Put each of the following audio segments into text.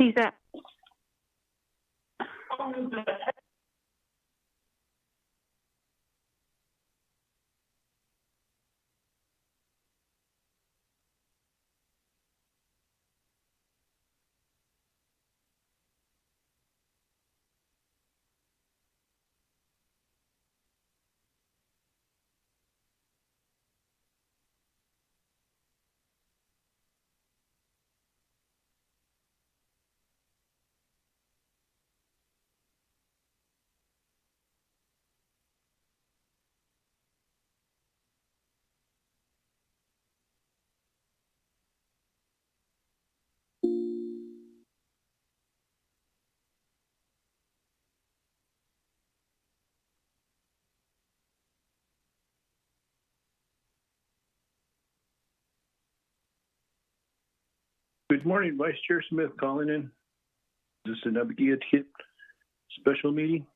He's at. Good morning, Vice Chair Smith calling in. Is this a Naabik'iyati special meeting?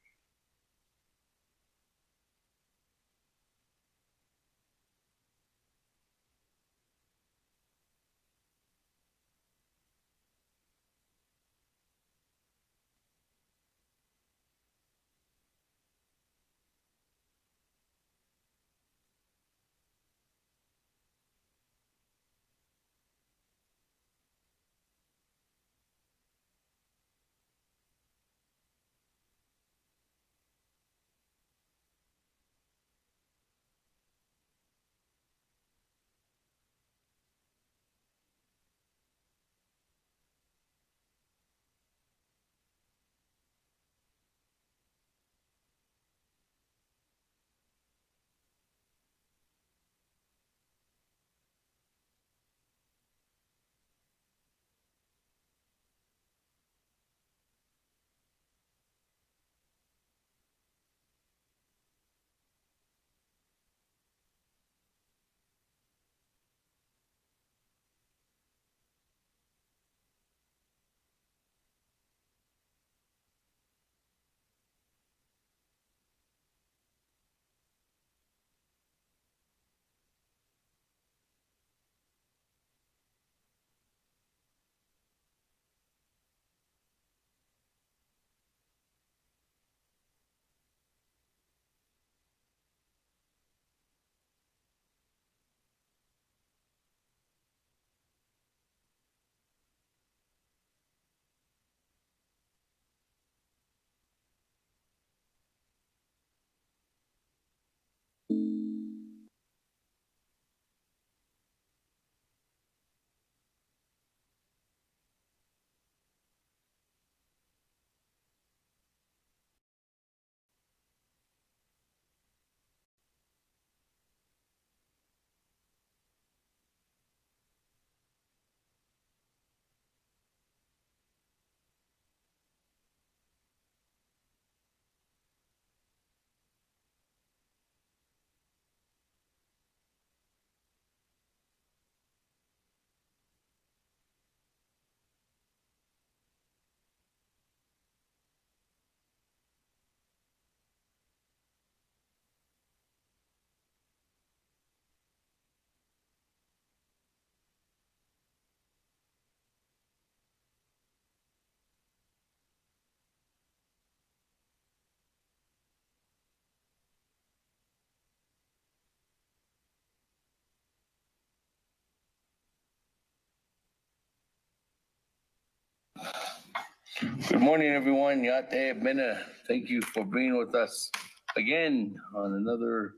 Good morning, everyone. Yate Bena. Thank you for being with us again on another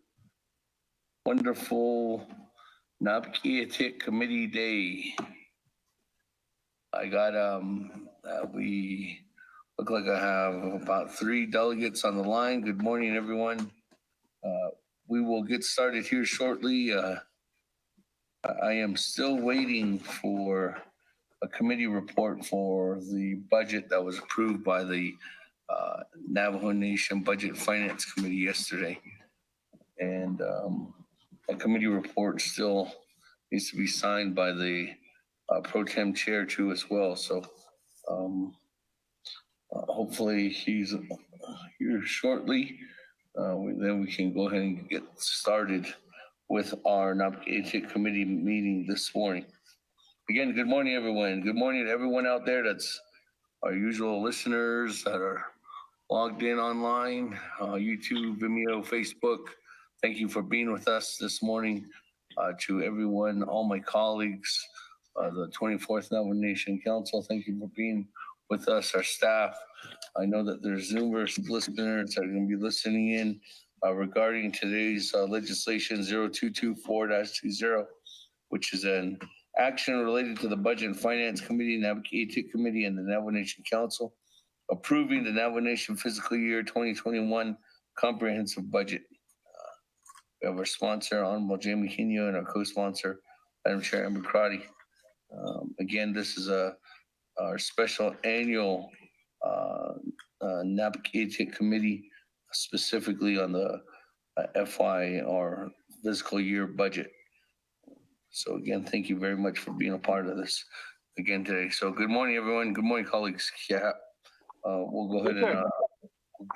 wonderful Naabik'iyati Committee Day. I got we look like I have about 3 delegates on the line. Good morning, everyone. We will get started here shortly. I am still waiting for a committee report for the budget that was approved by the Navajo Nation Budget Finance Committee yesterday. And a committee report still needs to be signed by the pro tem chair too as well. So hopefully he's here shortly. Then we can go ahead and get started with our Naabik'iyati committee meeting this morning. Again, good morning, everyone. Good morning to everyone out there that's our usual listeners that are logged in online, YouTube, Vimeo, Facebook. Thank you for being with us this morning. To everyone, all my colleagues, the 24th Navajo Nation Council, thank you for being with us, our staff. I know that there's numerous listeners that are going to be listening in regarding today's legislation 0224-20, which is an action related to the Budget and Finance Committee, Naabik'iyati Committee, and the Navajo Nation Council, approving the Navajo Nation fiscal year 2021 comprehensive budget. We have our sponsor, Honorable Jamie Kinyo, and our co-sponsor, Madam Chair Amber Crotty. Again, this is our special annual Naabik'iyati Committee, specifically on the FY or fiscal year budget. So again, thank you very much for being a part of this again today. So good morning, everyone. Good morning, colleagues. Yeah, we'll go ahead and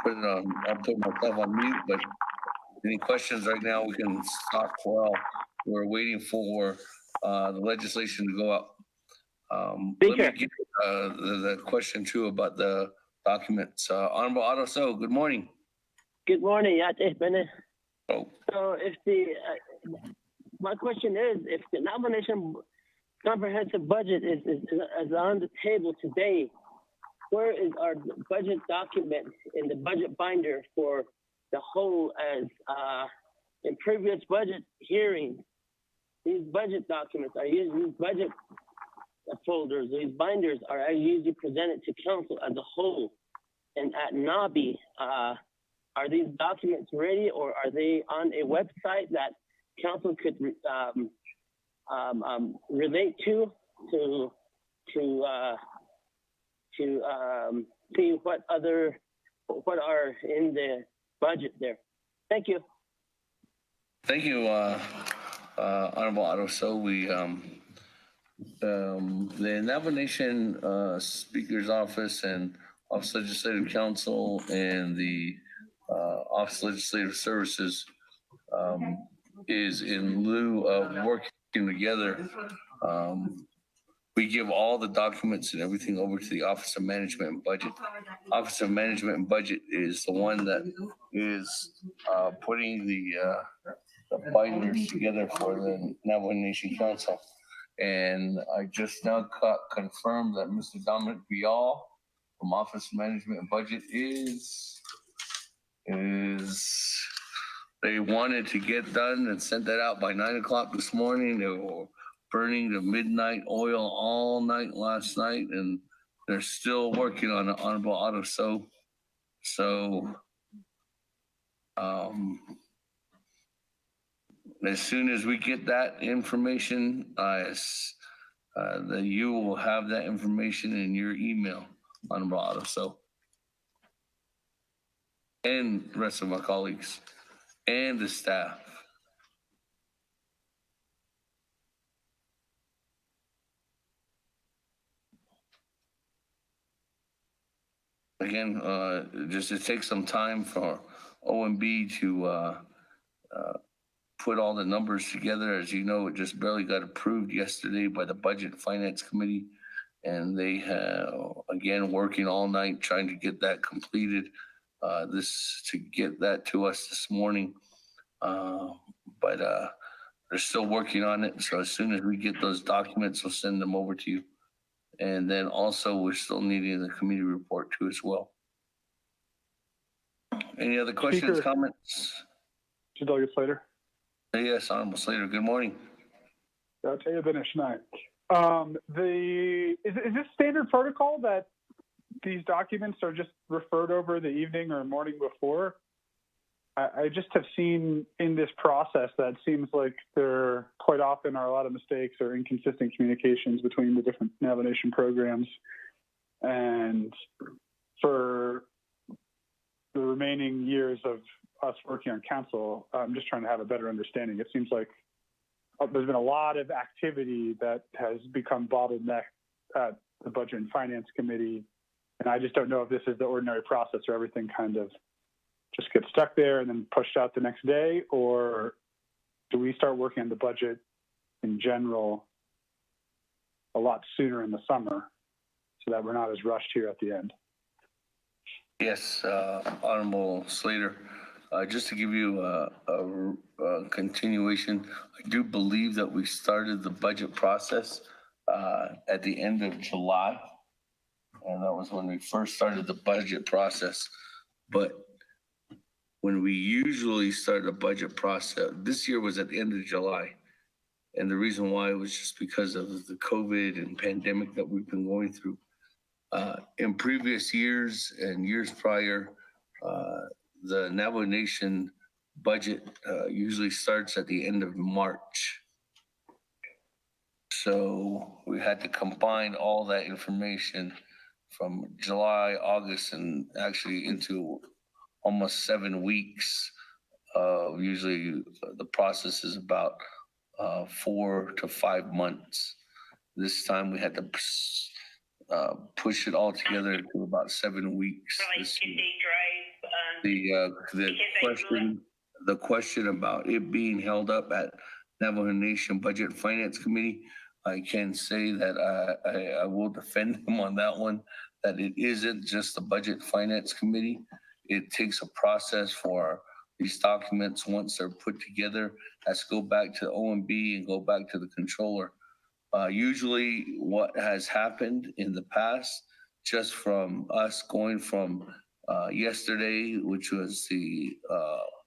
put it on. I'll put myself on mute, but any questions right now, we can stop while we're waiting for the legislation to go up. Let me get the question too about the documents. Honorable Otto So, good morning. Good morning, Yate Bene. Oh. So if my question is, if the Navajo Nation comprehensive budget is on the table today, where is our budget document in the budget binder for the whole? As in previous budget hearings, these budget documents are usually, these budget folders, these binders are usually presented to council as a whole. And at NABI, are these documents ready, or are they on a website that council could relate to see what are in the budget there? Thank you. Thank you, Honorable Otto. So we, the Navajo Nation Speaker's Office and Office of Legislative Counsel and the Office of Legislative Services is in lieu of working together. We give all the documents and everything over to the Office of Management and Budget. Office of Management and Budget is the one that is putting the binders together for the Navajo Nation Council. And I just now confirmed that Mr. Dominic Vial from Office of Management and Budget is they wanted to get done and sent that out by 9 o'clock this morning. They were burning the midnight oil all night last night, and they're still working on it, Honorable Otto. So as soon as we get that information, that you will have that information in your email, Honorable Otto. So, and the rest of my colleagues and the staff. Again, it takes some time for OMB to put all the numbers together. As you know, it just barely got approved yesterday by the Budget and Finance Committee, and they have, again, working all night trying to get that completed, to get that to us this morning. But they're still working on it. So as soon as we get those documents, we'll send them over to you. And then also we're still needing the committee report too as well. Any other questions, Speaker, comments? Delegate Slater. Yes, Honorable Slater, good morning. Is this standard protocol that these documents are just referred over the evening or morning before? I just have seen in this process that seems like there quite often are a lot of mistakes or inconsistent communications between the different Navajo Nation programs. And for the remaining years of us working on council, I'm just trying to have a better understanding. It seems like there's been a lot of activity that has become bottlenecked at the Budget and Finance Committee. And I just don't know if this is the ordinary process or everything kind of just gets stuck there and then pushed out the next day, or do we start working on the budget in general a lot sooner in the summer so that we're not as rushed here at the end. Yes, Honorable Slater, just to give you a continuation, I do believe that we started the budget process at the end of July. And that was when we first started the budget process. But when we usually start a budget process, this year was at the end of July. And the reason why was just because of the COVID and pandemic that we've been going through. In previous years and years prior, the Navajo Nation budget usually starts at the end of March. So we had to combine all that information from July, August, and actually into almost 7 weeks. Usually the process is about 4 to 5 months. This time we had to push it all together to about 7 weeks. The question about it being held up at Navajo Nation Budget and Finance Committee, I can say that I will defend him on that one, that it isn't just the Budget and Finance Committee. It takes a process for these documents. Once they're put together, has to go back to OMB and go back to the controller. Usually what has happened in the past, just from us going from yesterday, which was the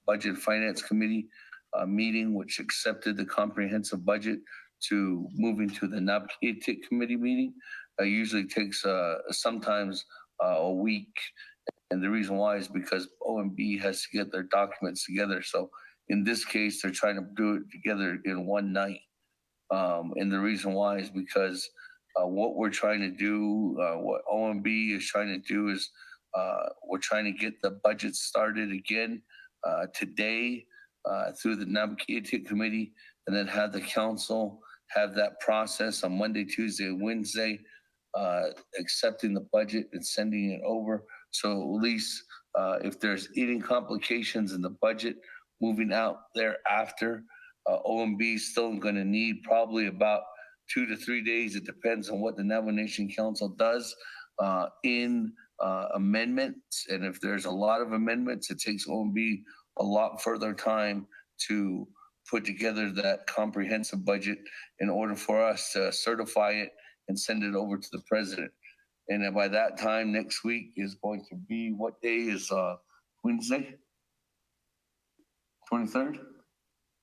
Budget and Finance Committee meeting, which accepted the comprehensive budget, to moving to the Naabik'iyati committee meeting, usually takes sometimes a week. And the reason why is because OMB has to get their documents together. So in this case, they're trying to do it together in one night. And the reason why is because what we're trying to do, what OMB is trying to do is we're trying to get the budget started again today through the Naabik'iyati committee, and then have the council have that process on Monday, Tuesday, Wednesday, accepting the budget and sending it over. So at least if there's any complications in the budget moving out thereafter, OMB is still going to need probably about 2 to 3 days. It depends on what the Navajo Nation Council does in amendments. And if there's a lot of amendments, it takes OMB a lot further time to put together that comprehensive budget in order for us to certify it and send it over to the president. And then by that time, next week is going to be, what day is Wednesday? 23rd?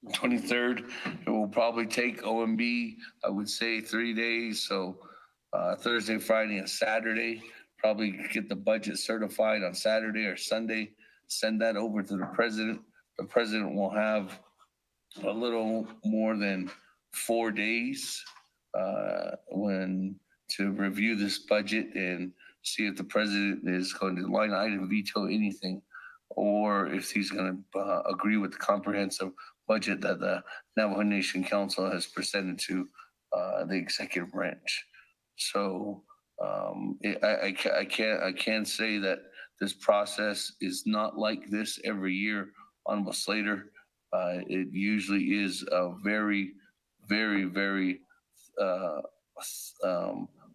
23rd. It will probably take OMB, I would say, 3 days. So Thursday, Friday, and Saturday. Probably get the budget certified on Saturday or Sunday. Send that over to the president. The president will have a little more than 4 days to review this budget and see if the president is going to line item veto anything, or if he's going to agree with the comprehensive budget that the Navajo Nation Council has presented to the executive branch. So I can't say that this process is not like this every year. Honorable Slater, it usually is a very, very, very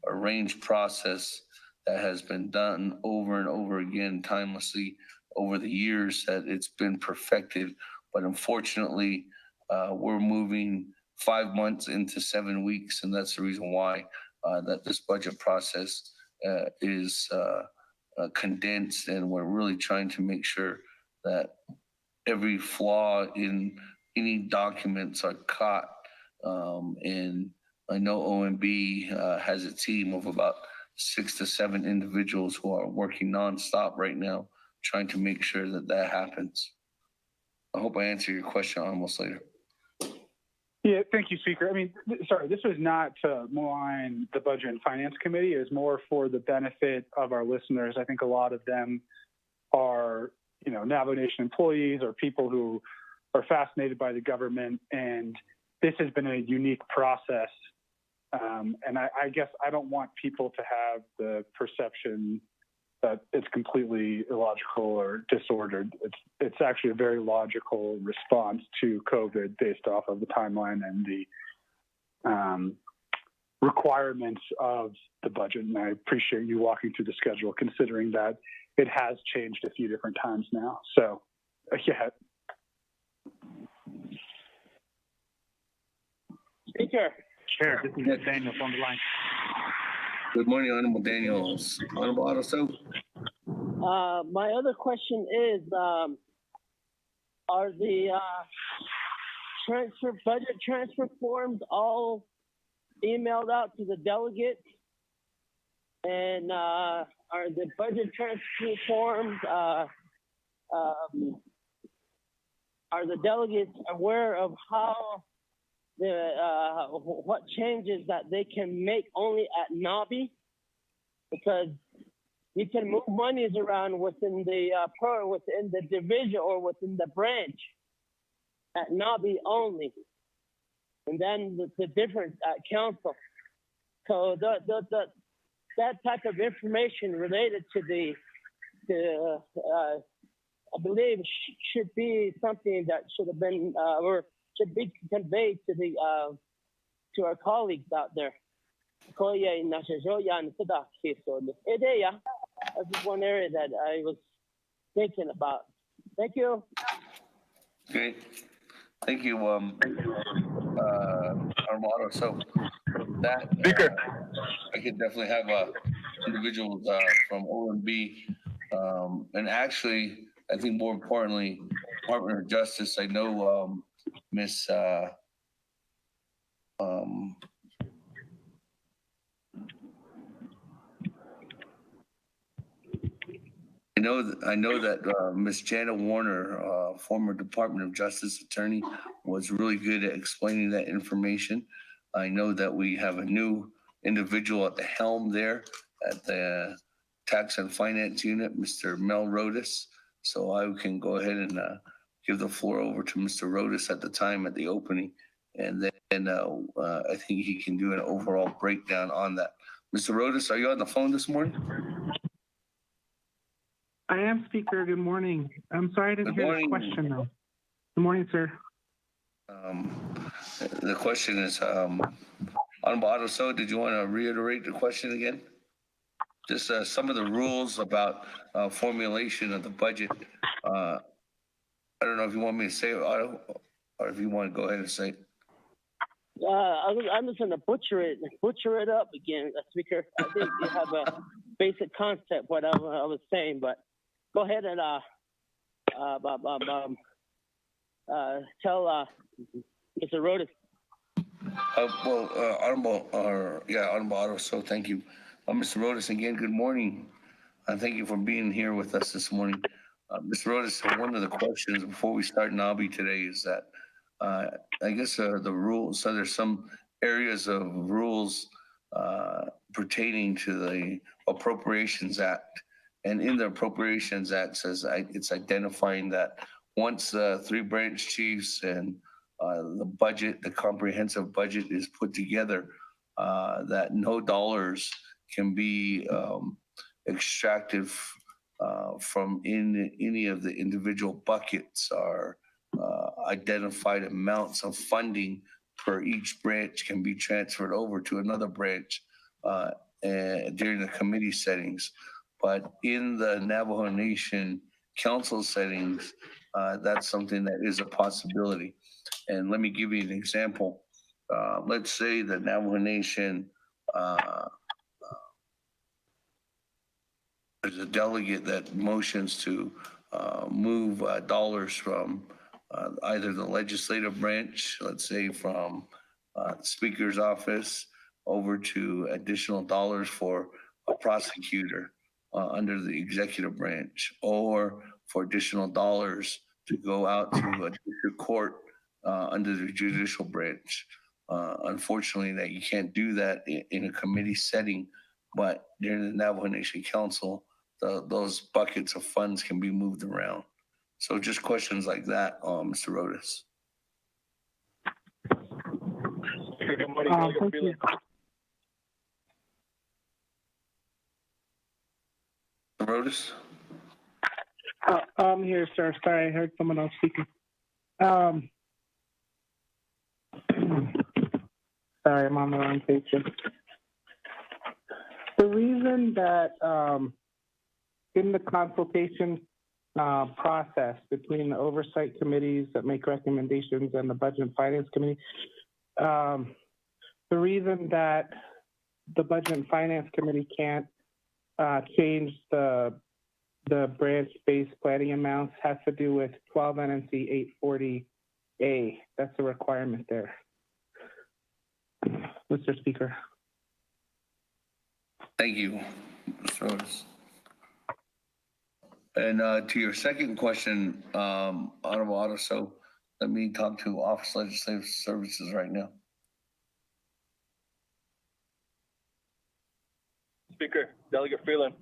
arranged process that has been done over and over again, timelessly over the years, that it's been perfected. But unfortunately, we're moving 5 months into 7 weeks, and that's the reason why that this budget process is condensed, and we're really trying to make sure that every flaw in any documents are caught. And I know OMB has a team of about 6 to 7 individuals who are working nonstop right now, trying to make sure that that happens. I hope I answered your question, Honorable Slater. Yeah, thank you, Speaker. I mean, sorry, this was not to malign the Budget and Finance Committee. It was more for the benefit of our listeners. I think a lot of them are, Navajo Nation employees or people who are fascinated by the government, and this has been a unique process. And I guess I don't want people to have the perception that it's completely illogical or disordered. It's actually a very logical response to COVID based off of the timeline and requirements of the budget. And I appreciate you walking through the schedule, considering that it has changed a few different times now. So, yeah. Speaker. Chair, this is Daniel on the line. Good morning, Honorable Daniels. Honorable Otto. My other question is, are the budget transfer forms all emailed out to the delegates? And are the budget transfer forms, are the delegates aware of how what changes that they can make only at Nabi? Because you can move monies around within the within the division or within the branch at Nabi only, and then the difference at council. So that type of information related to I believe should be something that should have been or should be conveyed to our colleagues out there. That's just one area that I was thinking about. Thank you. Okay. Thank you, Armando. So that I could definitely have individuals from OMB, and actually, I think more importantly, Department of Justice. I know Miss I know that Miss Jana Warner, former Department of Justice attorney, was really good at explaining that information. I know that we have a new individual at the helm there at the Tax and Finance Unit, Mr. Mel Rodas. So I can go ahead and give the floor over to Mr. Rodas at the time at the opening, and then I think he can do an overall breakdown on that. Mr. Rodas, are you on the phone this morning? I am, Speaker. Good morning. I'm sorry I didn't hear the question, though. Good morning, sir. The question is, Honorable Otto, did you want to reiterate the question again? Just some of the rules about formulation of the budget. I don't know if you want me to say it, Otto, or if you want to go ahead and say it. I'm just going to butcher it up again, Speaker. I think you have a basic concept what I was saying, but go ahead and tell Mr. Rodas. Honorable Otto, so thank you. Mr. Rodas, again, good morning. Thank you for being here with us this morning. Mr. Rodas, one of the questions before we start Nabi today is that I guess the rules, so there's some areas of rules pertaining to the Appropriations Act. And in the Appropriations Act says it's identifying that once the three branch chiefs and the comprehensive budget is put together, that no dollars can be extracted from any of the individual buckets or identified amounts of funding per each branch can be transferred over to another branch during the committee settings. But in the Navajo Nation Council settings, that's something that is a possibility. And let me give you an example. Let's say the Navajo Nation, there's a delegate that motions to move dollars from either the legislative branch, let's say from the Speaker's office, over to additional dollars for a prosecutor under the executive branch, or for additional dollars to go out to a district court under the judicial branch. Unfortunately, that you can't do that in a committee setting, but during the Navajo Nation Council, those buckets of funds can be moved around. So just questions like that, Mr. Rodas. Good morning. Thank you. Rodas? I'm here, sir. Sorry, I heard someone else speaking. Sorry, I'm on the wrong page. The reason that in the consultation process between the oversight committees that make recommendations and the Budget and Finance Committee, the reason that the Budget and Finance Committee can't change the branch-based planning amounts has to do with 12 NNC 840A. That's the requirement there, Mr. Speaker. Thank you, Mr. Rhodes. And to your second question, Honorable Otto, so let me talk to Office Legislative Services right now. Speaker, Delegate Freeland.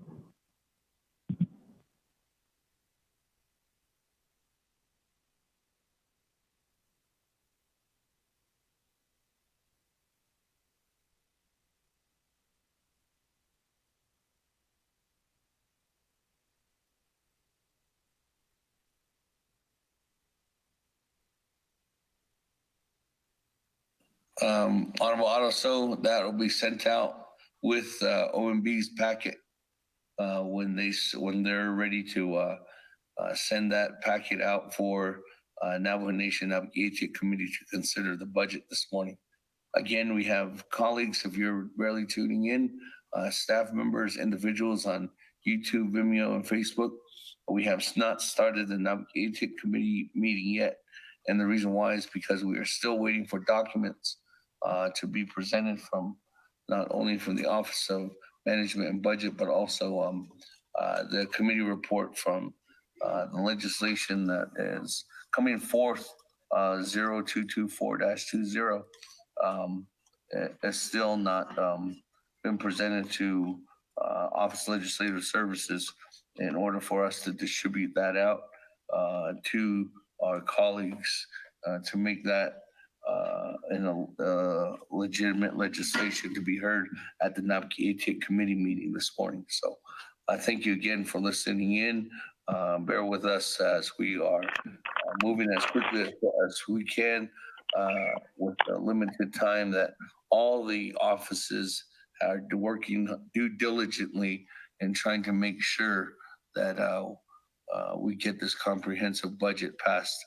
Honorable Otto, so that will be sent out with OMB's packet when they're ready to send that packet out for Navajo Nation Naabik'iyati Committee to consider the budget this morning. Again, we have colleagues, if you're barely tuning in, staff members, individuals on YouTube, Vimeo, and Facebook. We have not started the Naabik'iyati Committee meeting yet. And the reason why is because we are still waiting for documents to be presented from not only from the Office of Management and Budget, but also the committee report from the legislation that is coming forth, 0224-20, has still not been presented to Office Legislative Services in order for us to distribute that out to our colleagues to make that in a legitimate legislation to be heard at the Naabik'iyati Committee meeting this morning. So I thank you again for listening in. Bear with us as we are moving as quickly as we can with the limited time that all the offices are working due diligently and trying to make sure that we get this comprehensive budget passed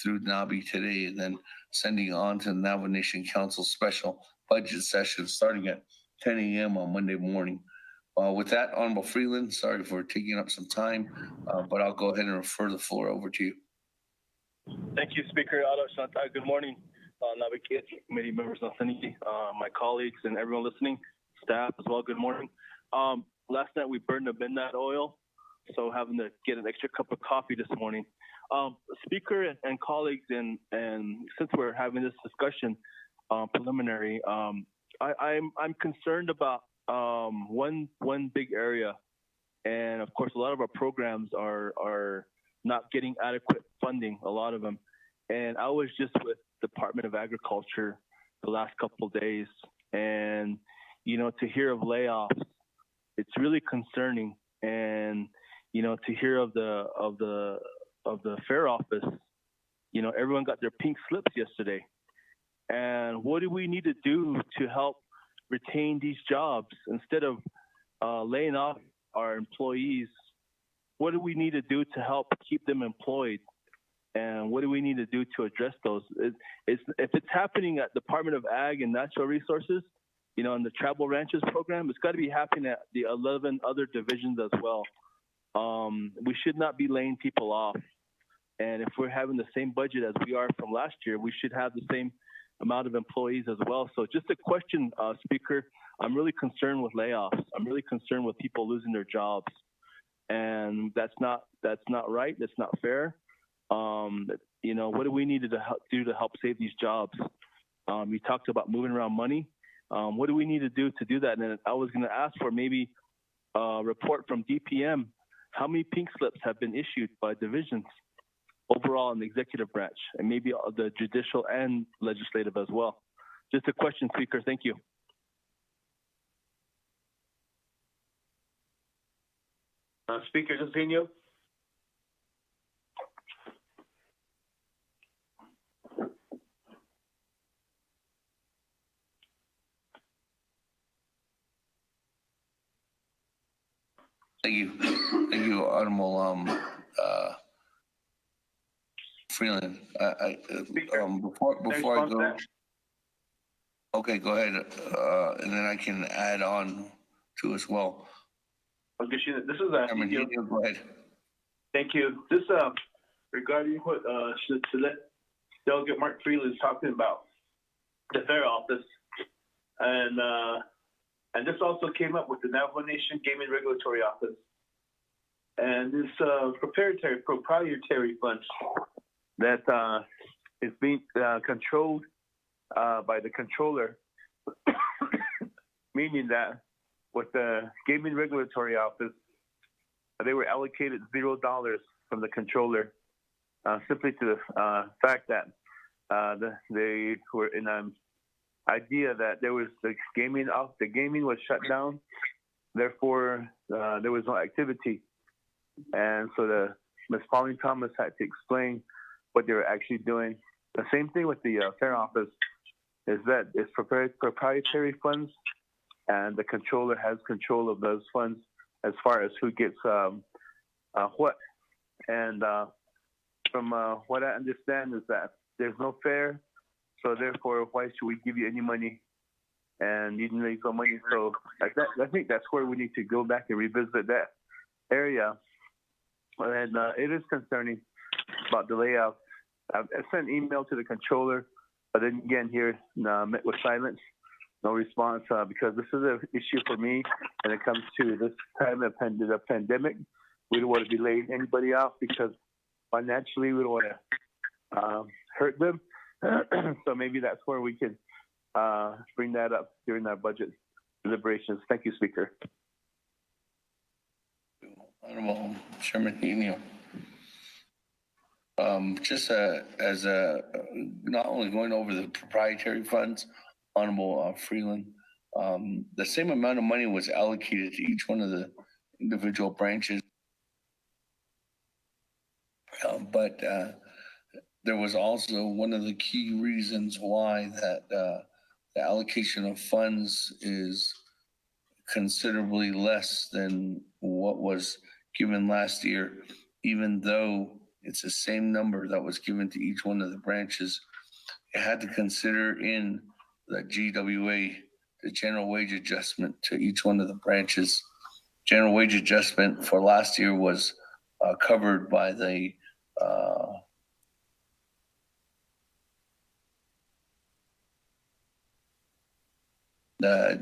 through NABI today, and then sending on to the Navajo Nation Council special budget session starting at 10 a.m. on Monday morning. With that, Honorable Freeland, sorry for taking up some time, but I'll go ahead and refer the floor over to you. Thank you, Speaker Otto Shantai. Good morning, Naabik'iyati Committee members, my colleagues, and everyone listening, staff as well. Good morning. Last night we burned the midnight oil, so having to get an extra cup of coffee this morning. Speaker and colleagues, and since we're having this discussion preliminary, I'm concerned about one big area, and of course a lot of our programs are not getting adequate funding, a lot of them. And I was just with Department of Agriculture the last couple of days, and to hear of layoffs, it's really concerning. And to hear of the fair office, everyone got their pink slips yesterday. And what do we need to do to help retain these jobs instead of laying off our employees? What do we need to do to help keep them employed? And what do we need to do to address those? If it's happening at Department of Ag and Natural Resources, in the Tribal Ranches program, it's got to be happening at the 11 other divisions as well. We should not be laying people off. And if we're having the same budget as we are from last year, we should have the same amount of employees as well. So just a question, Speaker, I'm really concerned with layoffs. I'm really concerned with people losing their jobs. And that's not right. That's not fair. What do we need to do to help save these jobs? You talked about moving around money. What do we need to do that? And I was going to ask for maybe a report from DPM. How many pink slips have been issued by divisions overall in the executive branch, and maybe the judicial and legislative as well? Just a question, Speaker. Thank you. Speaker Zafino. Thank you, Honorable Freeland. Before I go, okay, go ahead, and then I can add on to as well. Okay, this is Chairman Henio, go ahead. Thank you. This regarding what Delegate Mark Freeland is talking about, the fair office, and this also came up with the Navajo Nation Gaming Regulatory Office, and this proprietary funds that is being controlled by the controller, meaning that with the Gaming Regulatory Office, they were allocated $0 from the controller, simply to the fact that they were in an idea that there was the gaming was shut down, therefore there was no activity, and so Ms. Pauline Thomas had to explain what they were actually doing. The same thing with the fair office is that it's proprietary funds, and the controller has control of those funds as far as who gets what. And from what I understand is that there's no fair, so therefore why should we give you any money? And you didn't make no money. So I think that's where we need to go back and revisit that area. And it is concerning about the layoff. I sent an email to the controller, but then again here met with silence, no response, because this is an issue for me when it comes to this time of the pandemic. We don't want to be laying anybody off because financially we don't want to hurt them. So maybe that's where we can bring that up during our budget deliberations. Thank you, Speaker. Honorable Chairman Henio. Just as not only going over the proprietary funds, Honorable Freeland, the same amount of money was allocated to each one of the individual branches, but there was also one of the key reasons why that the allocation of funds is considerably less than what was given last year, even though it's the same number that was given to each one of the branches. It had to consider in the GWA, the general wage adjustment to each one of the branches. General wage adjustment for last year was covered by the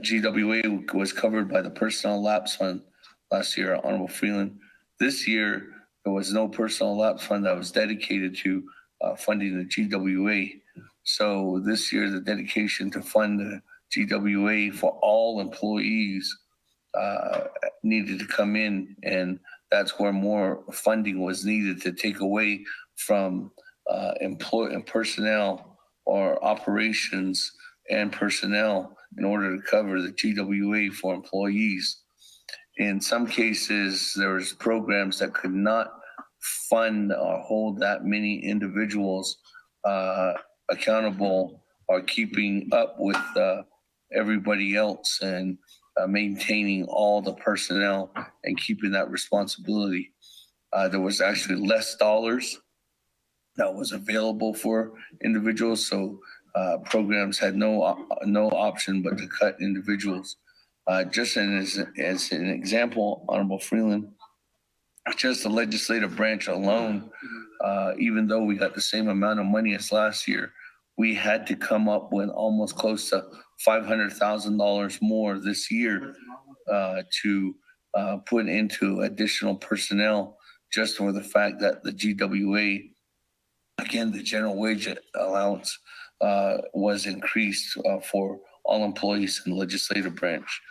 GWA was covered by the personnel lapse fund last year, Honorable Freeland. This year, there was no personnel lapse fund that was dedicated to funding the GWA. So this year, the dedication to fund the GWA for all employees needed to come in, and that's where more funding was needed to take away from personnel or operations and personnel in order to cover the GWA for employees. In some cases, there was programs that could not fund or hold that many individuals accountable or keeping up with everybody else and maintaining all the personnel and keeping that responsibility. There was actually less dollars that was available for individuals, so programs had no option but to cut individuals. Just as an example, Honorable Freeland, just the legislative branch alone, even though we got the same amount of money as last year, we had to come up with almost close to $500,000 more this year to put into additional personnel, just for the fact that the GWA, again, the general wage allowance, was increased for all employees in the legislative branch.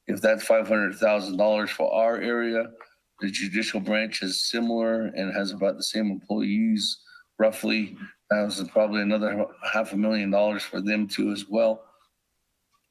If that's $500,000 for our area, the judicial branch is similar and has about the same employees, roughly. That was probably another $500,000 for them too as well.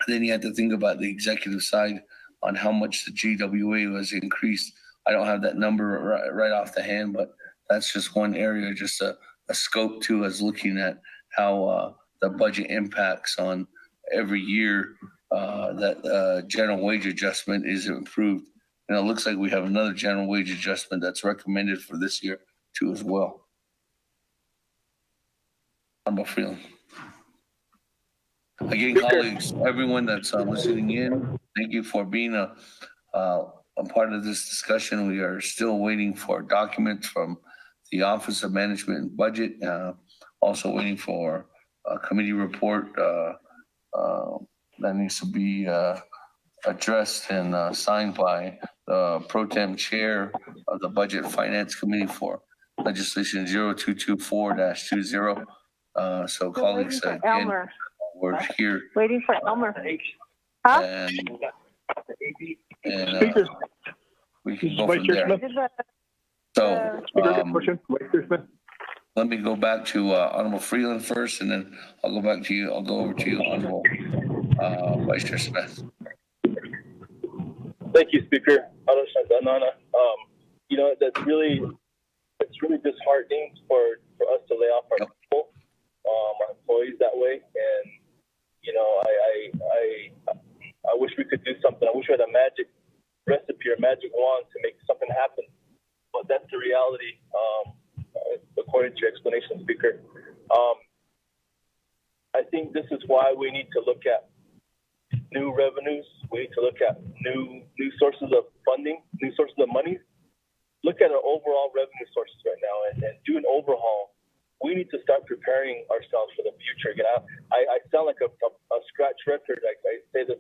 Then you have to think about the executive side on how much the GWA was increased. I don't have that number right off the hand, but that's just one area, just a scope too, as looking at how the budget impacts on every year that general wage adjustment is improved. And it looks like we have another general wage adjustment that's recommended for this year too as well. Honorable Freeland. Again, colleagues, everyone that's listening in, thank you for being a part of this discussion. We are still waiting for documents from the Office of Management and Budget. Also waiting for a committee report that needs to be addressed and signed by the pro tem chair of the Budget Finance Committee for legislation 0224-20. So colleagues, again, Elmer. we're here. Waiting for Elmer. Huh? And Speaker. we can go Vice from Chair there. Smith. So Speaker, question. Vice Chair Smith. let me go back to Honorable Freeland first, and then I'll go back to you. I'll go over to you, Honorable Vice Chair Smith. Thank you, Speaker. You know, it's really disheartening for us to lay off our people, our employees that way. And, you know, I wish we could do something. I wish we had a magic recipe or magic wand to make something happen. But that's the reality, according to your explanation, Speaker. I think this is why we need to look at new revenues. We need to look at new sources of funding, new sources of money. Look at our overall revenue sources right now and do an overhaul. We need to start preparing ourselves for the future. Again, I sound like a scratch record. I say this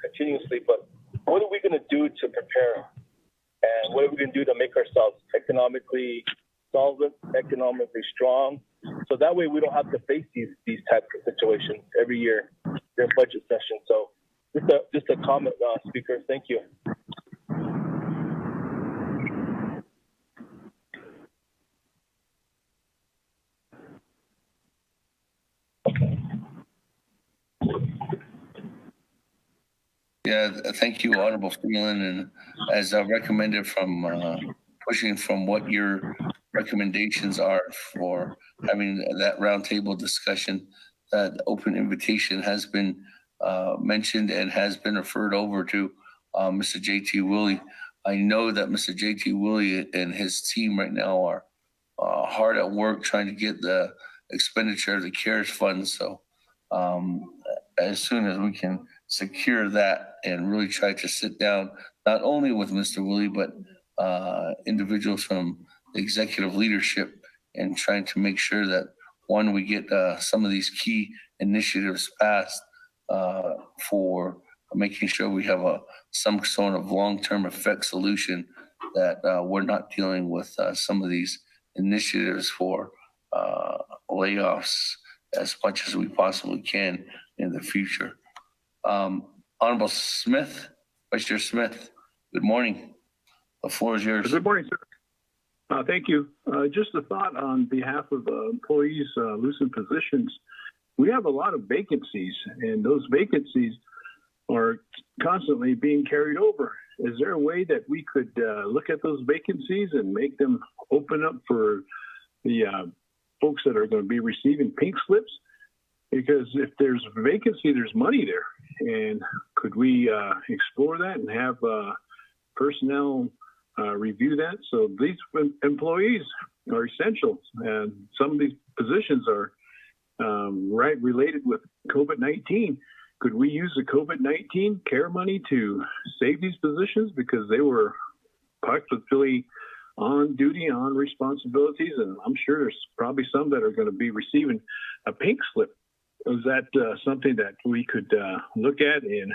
continuously, but what are we going to do to prepare? And what are we going to do to make ourselves economically solvent, economically strong? So that way we don't have to face these types of situations every year during budget session. So just a comment, Speaker. Thank you. Yeah, thank you, Honorable Freeland. And as recommended from pushing from what your recommendations are for having that roundtable discussion, that open invitation has been mentioned and has been referred over to Mr. J.T. Willie. I know that Mr. J.T. Willie and his team right now are hard at work trying to get the expenditure of the CARES fund. So as soon as we can secure that and really try to sit down, not only with Mr. Willie, but individuals from the executive leadership, and trying to make sure that, one, we get some of these key initiatives passed for making sure we have some sort of long-term effect solution, that we're not dealing with some of these initiatives for layoffs as much as we possibly can in the future. Honorable Smith, Vice Chair Smith, good morning. The floor is yours. Good morning, sir. Thank you. Just a thought on behalf of employees losing positions. We have a lot of vacancies, and those vacancies are constantly being carried over. Is there a way that we could look at those vacancies and make them open up for the folks that are going to be receiving pink slips? Because if there's a vacancy, there's money there. And could we explore that and have personnel review that? So these employees are essential, and some of these positions are related with COVID-19. Could we use the COVID-19 care money to save these positions, because they were practically on duty, on responsibilities, and I'm sure there's probably some that are going to be receiving a pink slip. Is that something that we could look at and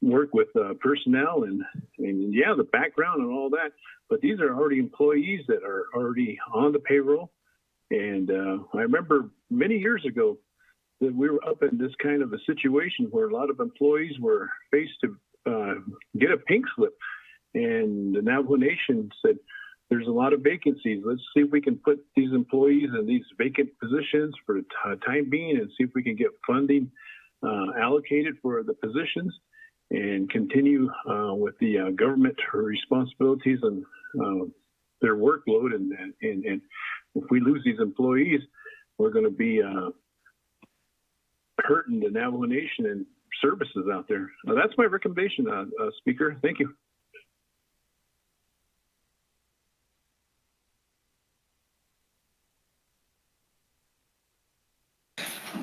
work with personnel and yeah, the background and all that? But these are already employees that are already on the payroll. And I remember many years ago that we were up in this kind of a situation where a lot of employees were faced to get a pink slip. And the Navajo Nation said, there's a lot of vacancies. Let's see if we can put these employees in these vacant positions for the time being, and see if we can get funding allocated for the positions and continue with the government responsibilities and their workload. And if we lose these employees, we're going to be hurting the Navajo Nation and services out there. That's my recommendation, Speaker. Thank you.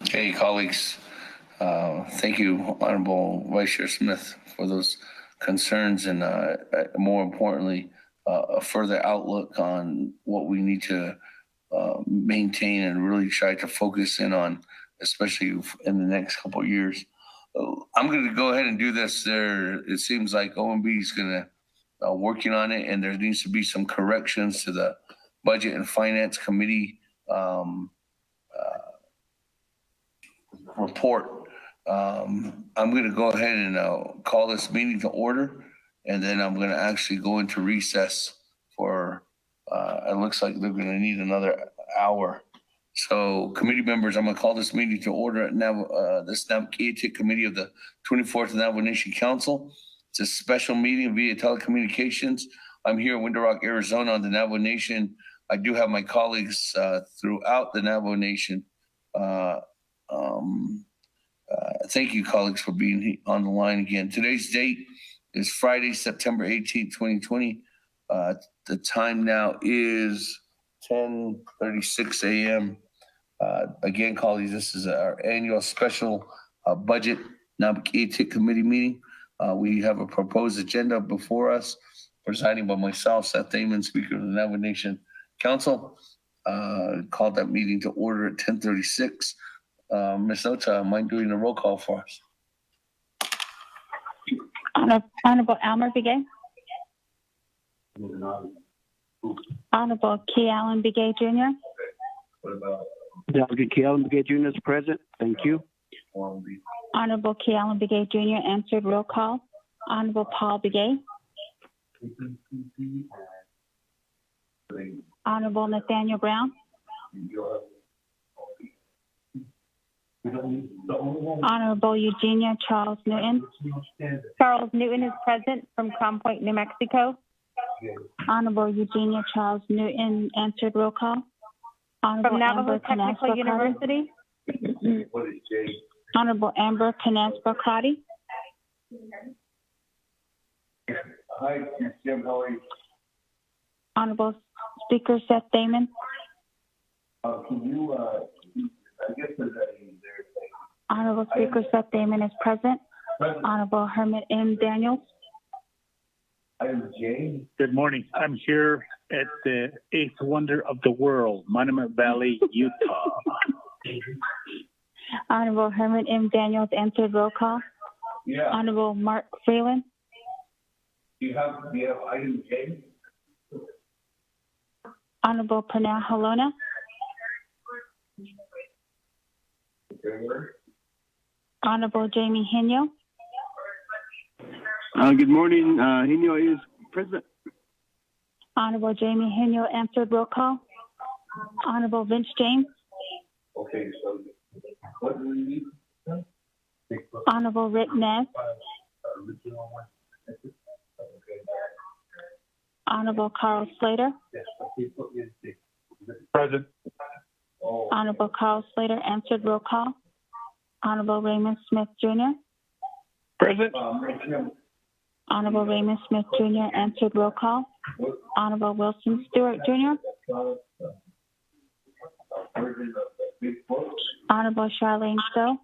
Okay, colleagues. Thank you, Honorable Vice Chair Smith, for those concerns and more importantly, a further outlook on what we need to maintain and really try to focus in on, especially in the next couple of years. I'm going to go ahead and do this. It seems like OMB is going to working on it, and there needs to be some corrections to the Budget and Finance Committee report. I'm going to go ahead and call this meeting to order, and then I'm going to actually go into recess for, it looks like they're going to need another hour. So committee members, I'm going to call this meeting to order at this Naabik'iyati Committee of the 24th Navajo Nation Council. It's a special meeting via telecommunications. I'm here in Window Rock, Arizona on the Navajo Nation. I do have my colleagues throughout the Navajo Nation. Thank you, colleagues, for being on the line again. Today's date is Friday, September 18th, 2020. The time now is 10:36 a.m. Again, colleagues, this is our annual special budget Naabik'iyati committee meeting. We have a proposed agenda before us, presiding by myself, Seth Damon, Speaker of the Navajo Nation Council. Called that meeting to order at 10:36. Ms. Ota, mind doing a roll call for us? Honorable Elmer Begay. Honorable Key Allen Begay Jr. What about Delegate Key Allen Begay Jr. is present. Thank you. Honorable Key Allen Begay Jr. answered roll call. Honorable Paul Begay. Honorable Nathaniel Brown. Honorable Eugenia Charles Newton. Charles Newton is present from Crown Point, New Mexico. Honorable Eugenia Charles Newton answered roll call. Honorable From Navajo Amber Technical Canespa University. Honorable Amber Canespa Crotty. Hi, Jim. How are you? Honorable Speaker Seth Damon. Can you, I guess there's Honorable Speaker Seth Damon is present. Honorable Hermit M. Daniels. Item J. Good morning. I'm here at the eighth wonder of the world, Monument Valley, Utah. Honorable Hermit M. Daniels answered roll call. Yeah. Honorable Mark Freeland. Do you have item J? Honorable Pernell Halona. Honorable Jamie Hino. Good morning. Hino is present. Honorable Jamie Hino answered roll call. Honorable Vince James. Okay, so what do we need? Honorable Rick Ness. Honorable Carl Slater. Present. Honorable Carl Slater answered roll call. Honorable Raymond Smith Jr. Present. Honorable Raymond Smith Jr. answered roll call. Honorable Wilson Stewart Jr. Honorable Charlene Stowe.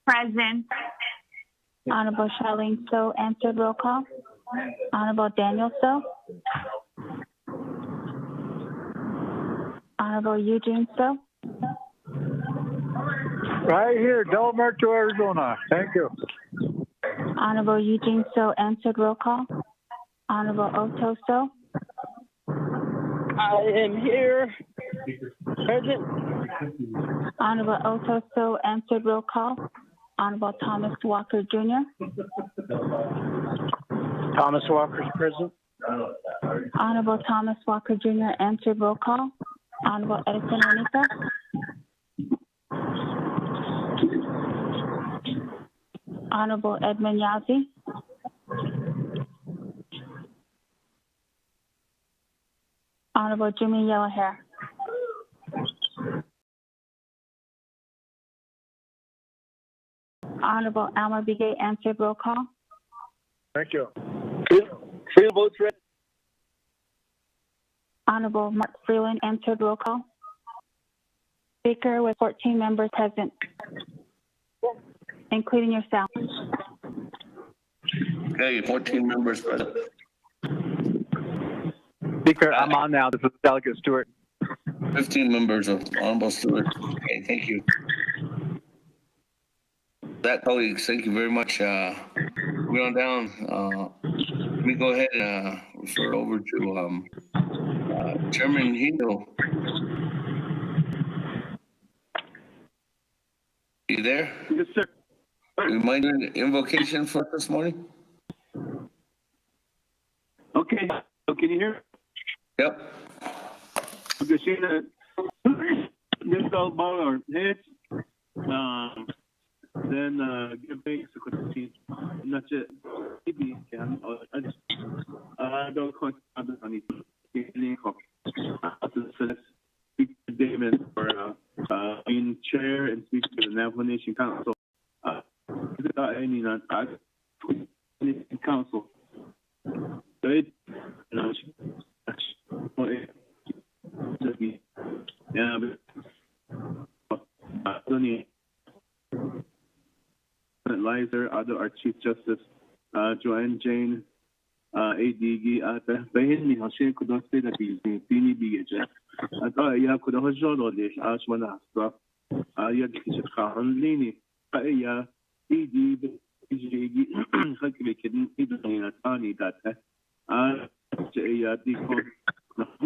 Present. Honorable Charlene Stowe answered roll call. Honorable Daniel Stowe. Honorable Eugene Stowe. Right here, Del Muerto, Arizona. Thank you. Honorable Eugene Stowe answered roll call. Honorable Otto Stowe. I am here. Present. Honorable Otto Stowe answered roll call. Honorable Thomas Walker Jr. Thomas Walker's present. Honorable Thomas Walker Jr. answered roll call. Honorable Edison Renica. Honorable Edmund Yazzie. Honorable Jimmy Yellowhair. Honorable Alma Begay answered roll call. Thank you. Freeland votes red. Honorable Mark Freeland answered roll call. Speaker with 14 members present, including yourself. Okay, 14 members present. Speaker, I'm on now. This is Delegate Stewart. 15 members of Honorable Stewart. Okay, thank you. That, colleagues, thank you very much. Moving on down, let me go ahead and refer over to Chairman Hino. You there? Yes, sir. You mind doing the invocation for us this morning? Okay. So can you hear? Yep. Okay, see that. Just all bow our heads. Then give thanks to the team. Not just maybe can I just don't quite understand it. Speak to David for being chair and speak to the Navajo Nation Council. Any council. Good. Yeah, but Lizer, our Chief Justice, Joanne Jane, ADG, Bahin, Hashem could not say that he's being big. I thought I could have shot all this as one after. I had to Kahan Lini, Aya, ED, Hakikin, even Tani that. Jaya,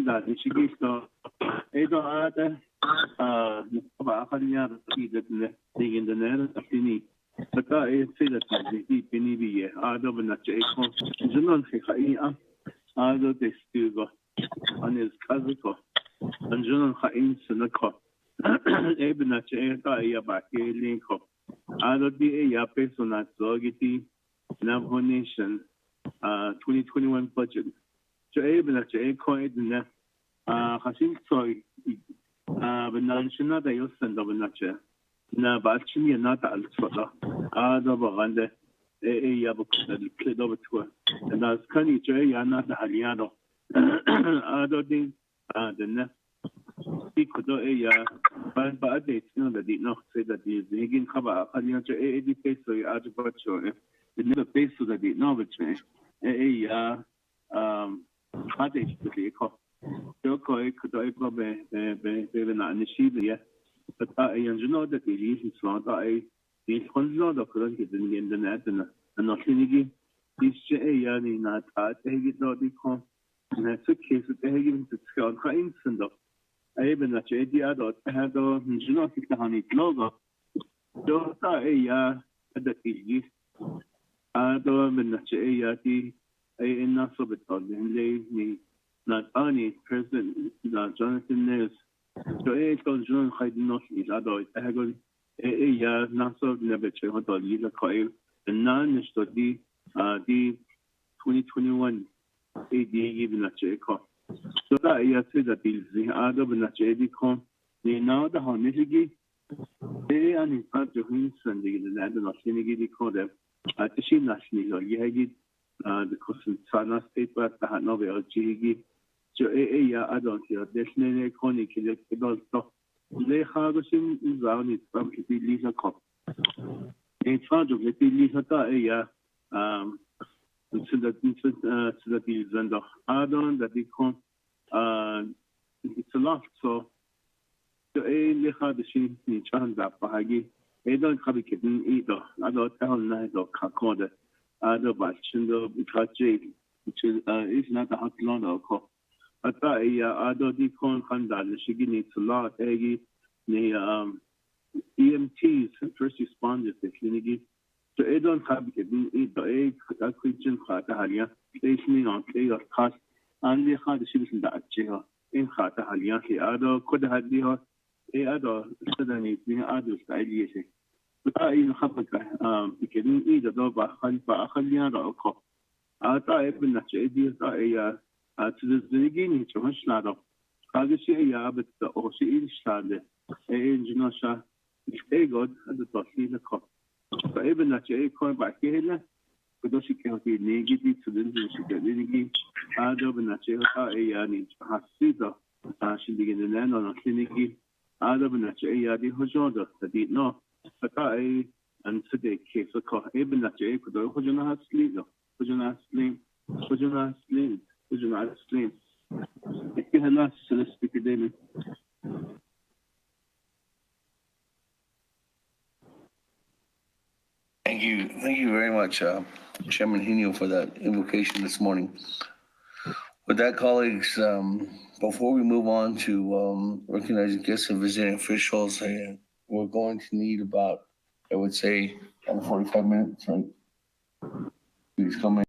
that is she gives no. Edo Ada, Bahania, the in the net of Tini. But I say that the Penny, Ada, and not Jacob, Junon Hekaia, Ada, they still go on his cousin, and Junon Hain Senako, Eben Jaya back a link up. Ada be a person at Zogity, Navajo Nation, 2021 budget. So Eben at Jay coined in that. Hasim soy benanshina da yosan da benache na bachini na ta alsfada ada bagande ya bukda kledo betwa na skani je ya na da haliano ada din adna ikodo ya ba de tsino da di no say that is higin khaba haliano je di peso ya ajbacho the peso da di no betwe ya hade ko Joko could I probably be not initially, but I know that the reason so that I the hundred of current in the net and not thinking this yani not I take it not become and that's a case that they given to scale kinds and of I even that idea that I had not the honey logo. So I at the is I don't mean that I enough of it on the not only President Jonathan Nez, so I told John Hayden is adult. I have not so never check on the leader coil, the non study the 2021 AD even a check. So that I say that is the other than a check. They know the honestly, they are in part of him Sunday in the land of Senegidi called them at the Shin National or Yagi, the Cosin State, but I had no LG. So I don't hear. There's no conic electrical stuff. They have a sim is around it from the Lisa Cop. In charge of the Lisa, so that is under Adon that they come. It's a lot. So they had the shin in charge of Bahagi. They don't have a kitten either. I don't tell night or Kakoda. Other but Chindo because which is not a hot long or cop. I thought other decon conduct she needs a lot the EMTs first responders the clinic so I don't have a Christian Khatahalia stationing on play of cost and they had the citizen that jail in Khatahalia the other could have the other suddenly being others ideas but I even have because either though but Khaliana or cop I thought I've been at ideas to the beginning to much ladder. How does she have it or she is standing? Engineer, if they got at the top, the cop. Even that you come back here, but those you can't be negative to the industry. Other than that, you are a need to have Caesar. She begin in end on a clinic. Other than that, you are the Hojoda, the did not. But I and today case of call even that you could do Hojona sleep, Hojona sleep, Hojona sleep, Hojona sleep. If you have not so let's speak again. Thank you very much, Chairman Hino, for that invocation this morning. With that, colleagues, before we move on to recognizing guests and visiting officials, we're going to need about, I would say, 45 minutes, right? Please come in.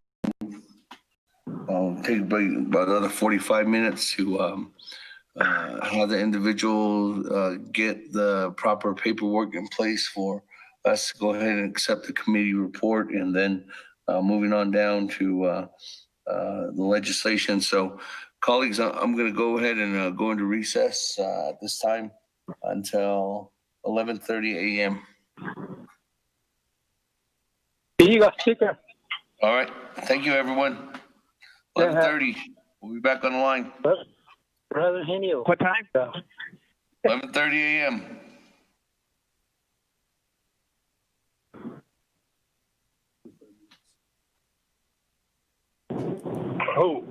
Take about another 45 minutes to have the individual get the proper paperwork in place for us to go ahead and accept the committee report, and then moving on down to the legislation. So, colleagues, I'm going to go ahead and go into recess at this time until 11:30 a.m. See you, Speaker. All right. Thank you, everyone. 11:30. We'll be back on the line. Brother Henio. What time? 11:30 a.m. Oh.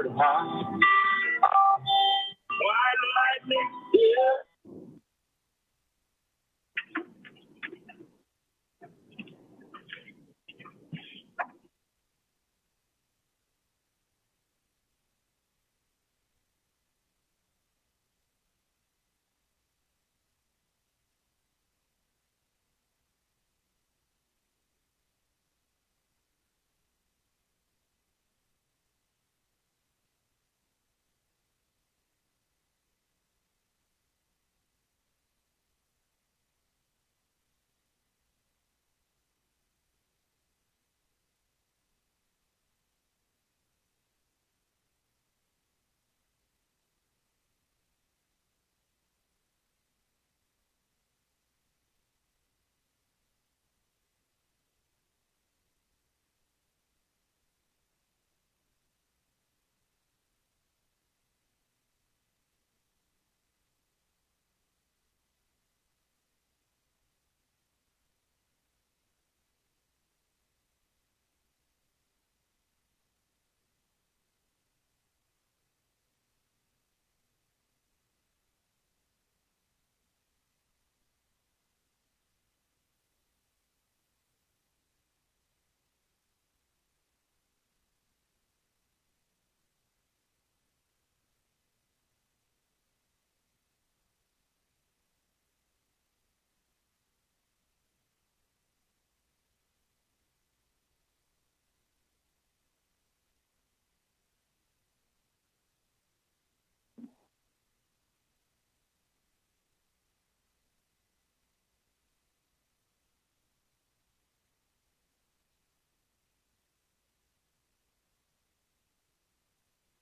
word, huh? White lightning, yeah.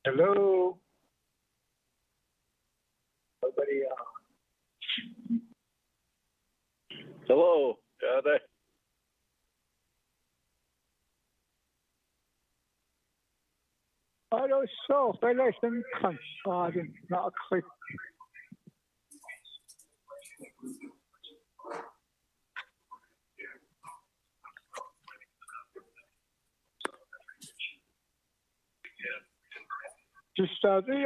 Hello. Nobody. Hello. There. I don't know. I listen to not click. Just steady.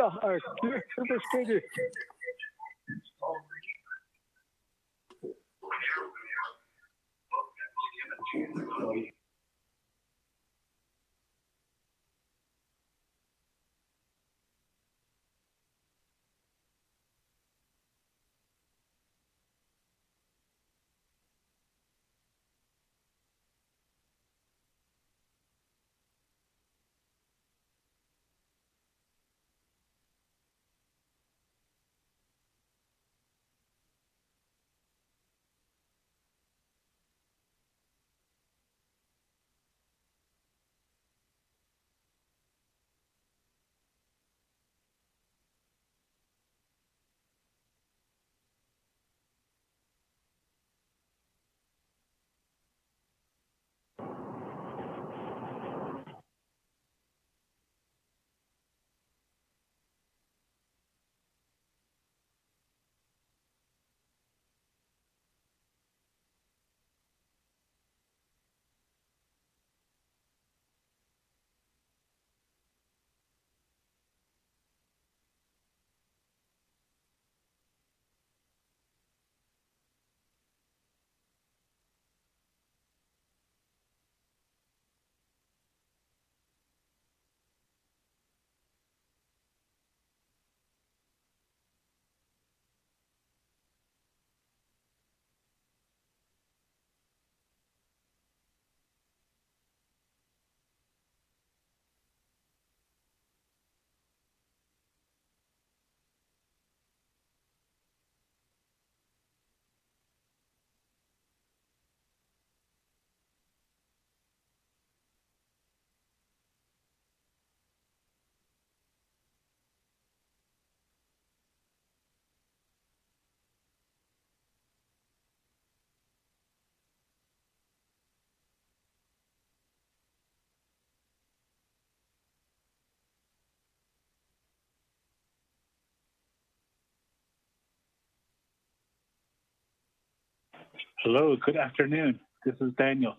Hello, good afternoon. This is Daniel.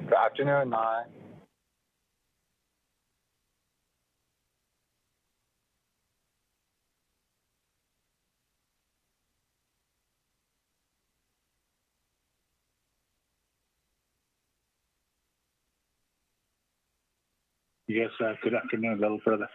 Good afternoon. Yes, good afternoon, little brother.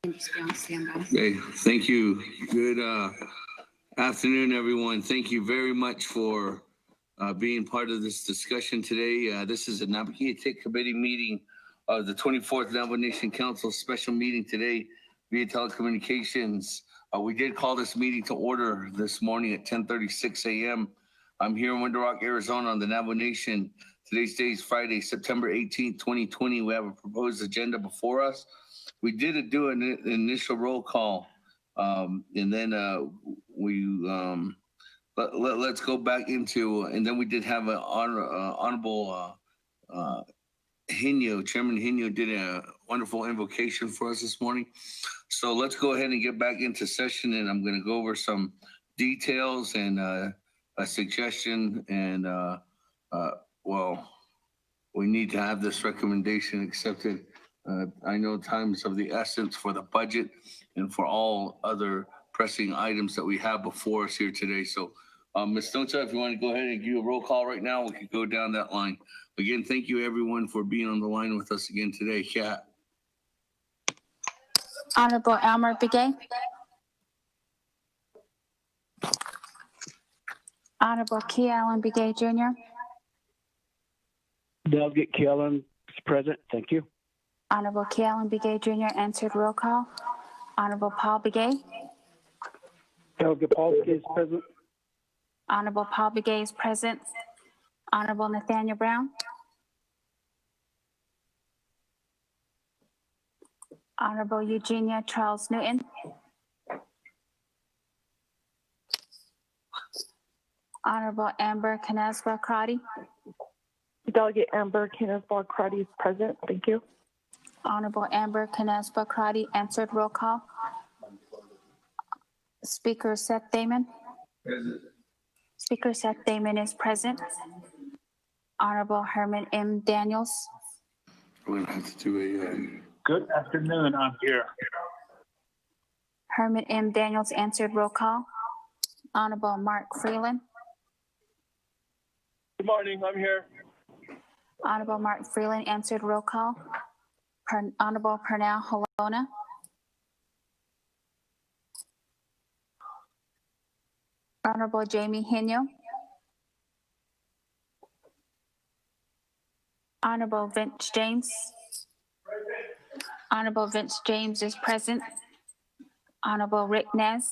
Okay, thank you. Good afternoon, everyone. Thank you very much for being part of this discussion today. This is a Naabik'iyati Committee meeting of the 24th Navajo Nation Council special meeting today via telecommunications. We did call this meeting to order this morning at 10:36 a.m. I'm here in Window Rock, Arizona on the Navajo Nation. Today's date is Friday, September 18th, 2020. We have a proposed agenda before us. We did do an initial roll call, and then let's go back into, and then we did have an honorable Chairman Hino did a wonderful invocation for us this morning. So let's go ahead and get back into session, and I'm going to go over some details and a suggestion, and well, we need to have this recommendation accepted. I know time's of the essence for the budget and for all other pressing items that we have before us here today. So, Ms. Stoncha, if you want to go ahead and give a roll call right now, we could go down that line. Again, thank you everyone for being on the line with us again today. Kat. Honorable Elmer Begay. Honorable Key Allen Begay Jr. Delegate Keelan is present. Thank you. Honorable Key Allen Begay Jr. answered roll call. Honorable Paul Begay. Delegate Paul is present. Honorable Paul Begay is present. Honorable Nathaniel Brown. Honorable Eugenia Charles Newton. Honorable Amber Canesba Crotty. Delegate Amber Canesba Crotty is present. Thank you. Honorable Amber Canesba Crotty answered roll call. Speaker Seth Damon. Present. Speaker Seth Damon is present. Honorable Herman M. Daniels. We're going to have to do a... Good afternoon, I'm here. Herman M. Daniels answered roll call. Honorable Mark Freeland. Good morning, I'm here. Honorable Mark Freeland answered roll call. Honorable Pernell Halona. Honorable Jamie Hino. Honorable Vince James. Honorable Vince James is present. Honorable Rick Nez.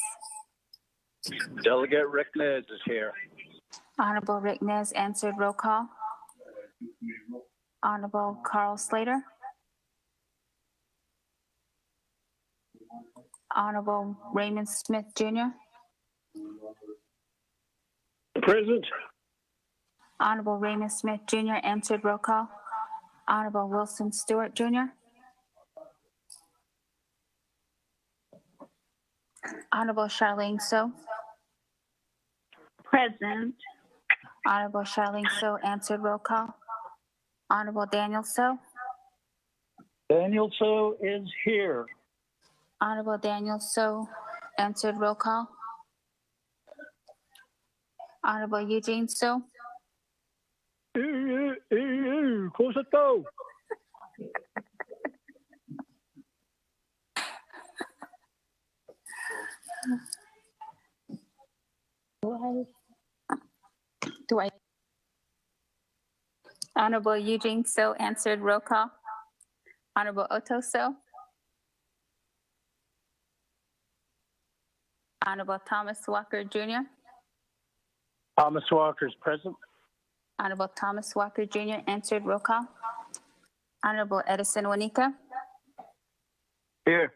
Delegate Rick Nez is here. Honorable Rick Nez answered roll call. Honorable Carl Slater. Honorable Raymond Smith Jr. Present. Honorable Raymond Smith Jr. answered roll call. Honorable Wilson Stewart Jr. Honorable Charlene So. Present. Honorable Charlene So answered roll call. Honorable Daniel So. Daniel So is here. Honorable Daniel So answered roll call. Honorable Eugene So. Close it though. Do I? Honorable Eugene So answered roll call. Honorable Otto So. Honorable Thomas Walker Jr. Thomas Walker is present. Honorable Thomas Walker Jr. answered roll call. Honorable Edison Wanika. Here.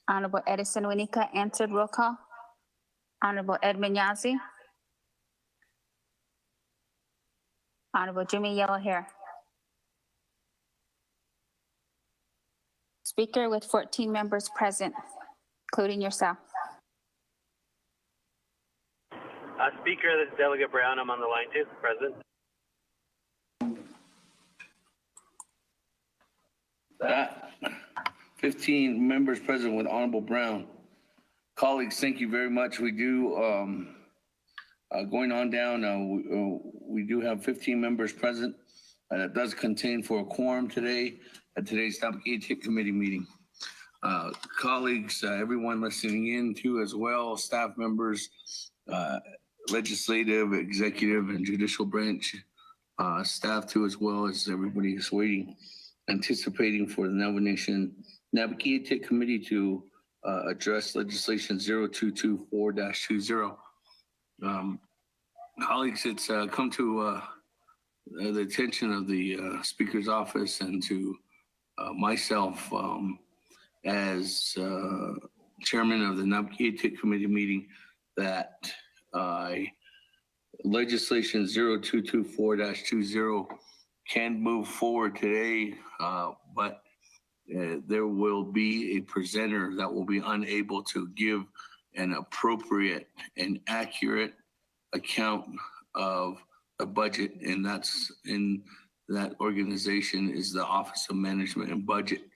Honorable Edison Wanika answered roll call. Honorable Edmund Yazzie. Honorable Jimmy Yellow Hair. Speaker with 14 members present, including yourself. Speaker, this is Delegate Brown. I'm on the line too. Present. That 15 members present with Honorable Brown. Colleagues, thank you very much. We do, going on down, we do have 15 members present. That does contain for a quorum today at today's Naabik'iyati Committee meeting. Colleagues, everyone listening in too as well, staff members, legislative, executive, and judicial branch staff too, as well as everybody is waiting, anticipating for the Navajo Nation Naabik'iyati Committee to address legislation 0224-20. Colleagues, it's come to the attention of the Speaker's office and to myself as chairman of the Naabik'iyati Committee meeting that legislation 0224-20 can move forward today, but there will be a presenter that will be unable to give an appropriate and accurate account of a budget, and that's in that organization is the Office of Management and Budget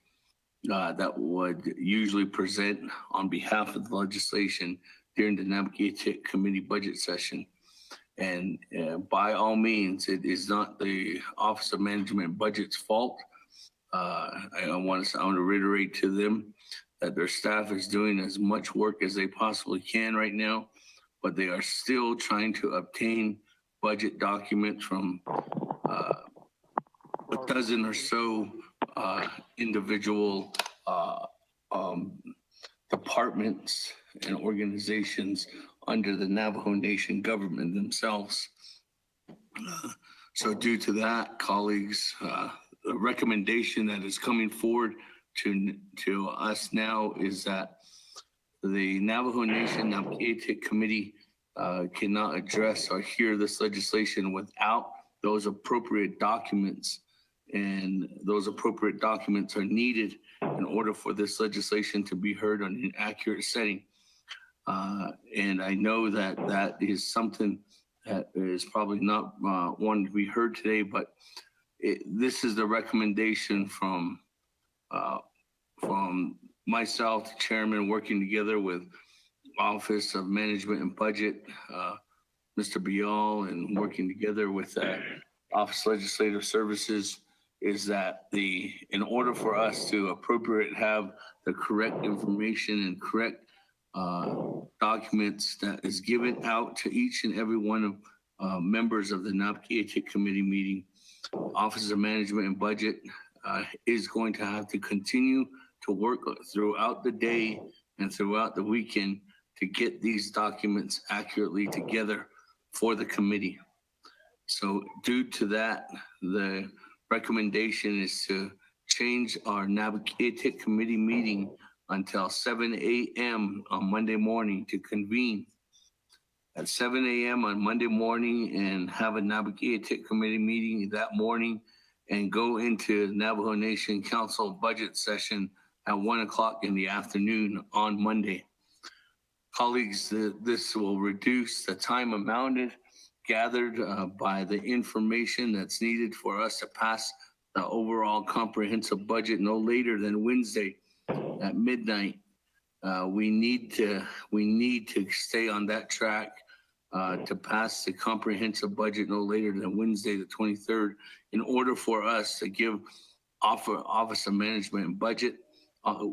that would usually present on behalf of the legislation during the Naabik'iyati Committee budget session. And by all means, it is not the Office of Management and Budget's fault. I want to reiterate to them that their staff is doing as much work as they possibly can right now, but they are still trying to obtain budget documents from a dozen or so individual departments and organizations under the Navajo Nation government themselves. So due to that, colleagues, the recommendation that is coming forward to us now is that the Navajo Nation Naabik'iyati Committee cannot address or hear this legislation without those appropriate documents. And those appropriate documents are needed in order for this legislation to be heard on an accurate setting. And I know that that is something that is probably not one to be heard today, but this is the recommendation from myself, the chairman, working together with Office of Management and Budget, Mr. Bial, and working together with Office of Legislative Services, is that in order for us to have the correct information and correct documents that is given out to each and every one of members of the Naabik'iyati Committee meeting, Office of Management and Budget is going to have to continue to work throughout the day and throughout the weekend to get these documents accurately together for the committee. So due to that, the recommendation is to change our Naabik'iyati Committee meeting until 7 a.m. on Monday morning to convene at 7 a.m. on Monday morning and have a Naabik'iyati committee meeting that morning and go into Navajo Nation Council budget session at 1 o'clock in the afternoon on Monday. Colleagues, this will reduce the time amounted gathered by the information that's needed for us to pass the overall comprehensive budget no later than Wednesday at midnight. We need to stay on that track to pass the comprehensive budget no later than Wednesday, the 23rd, in order for us to give Office of Management and Budget,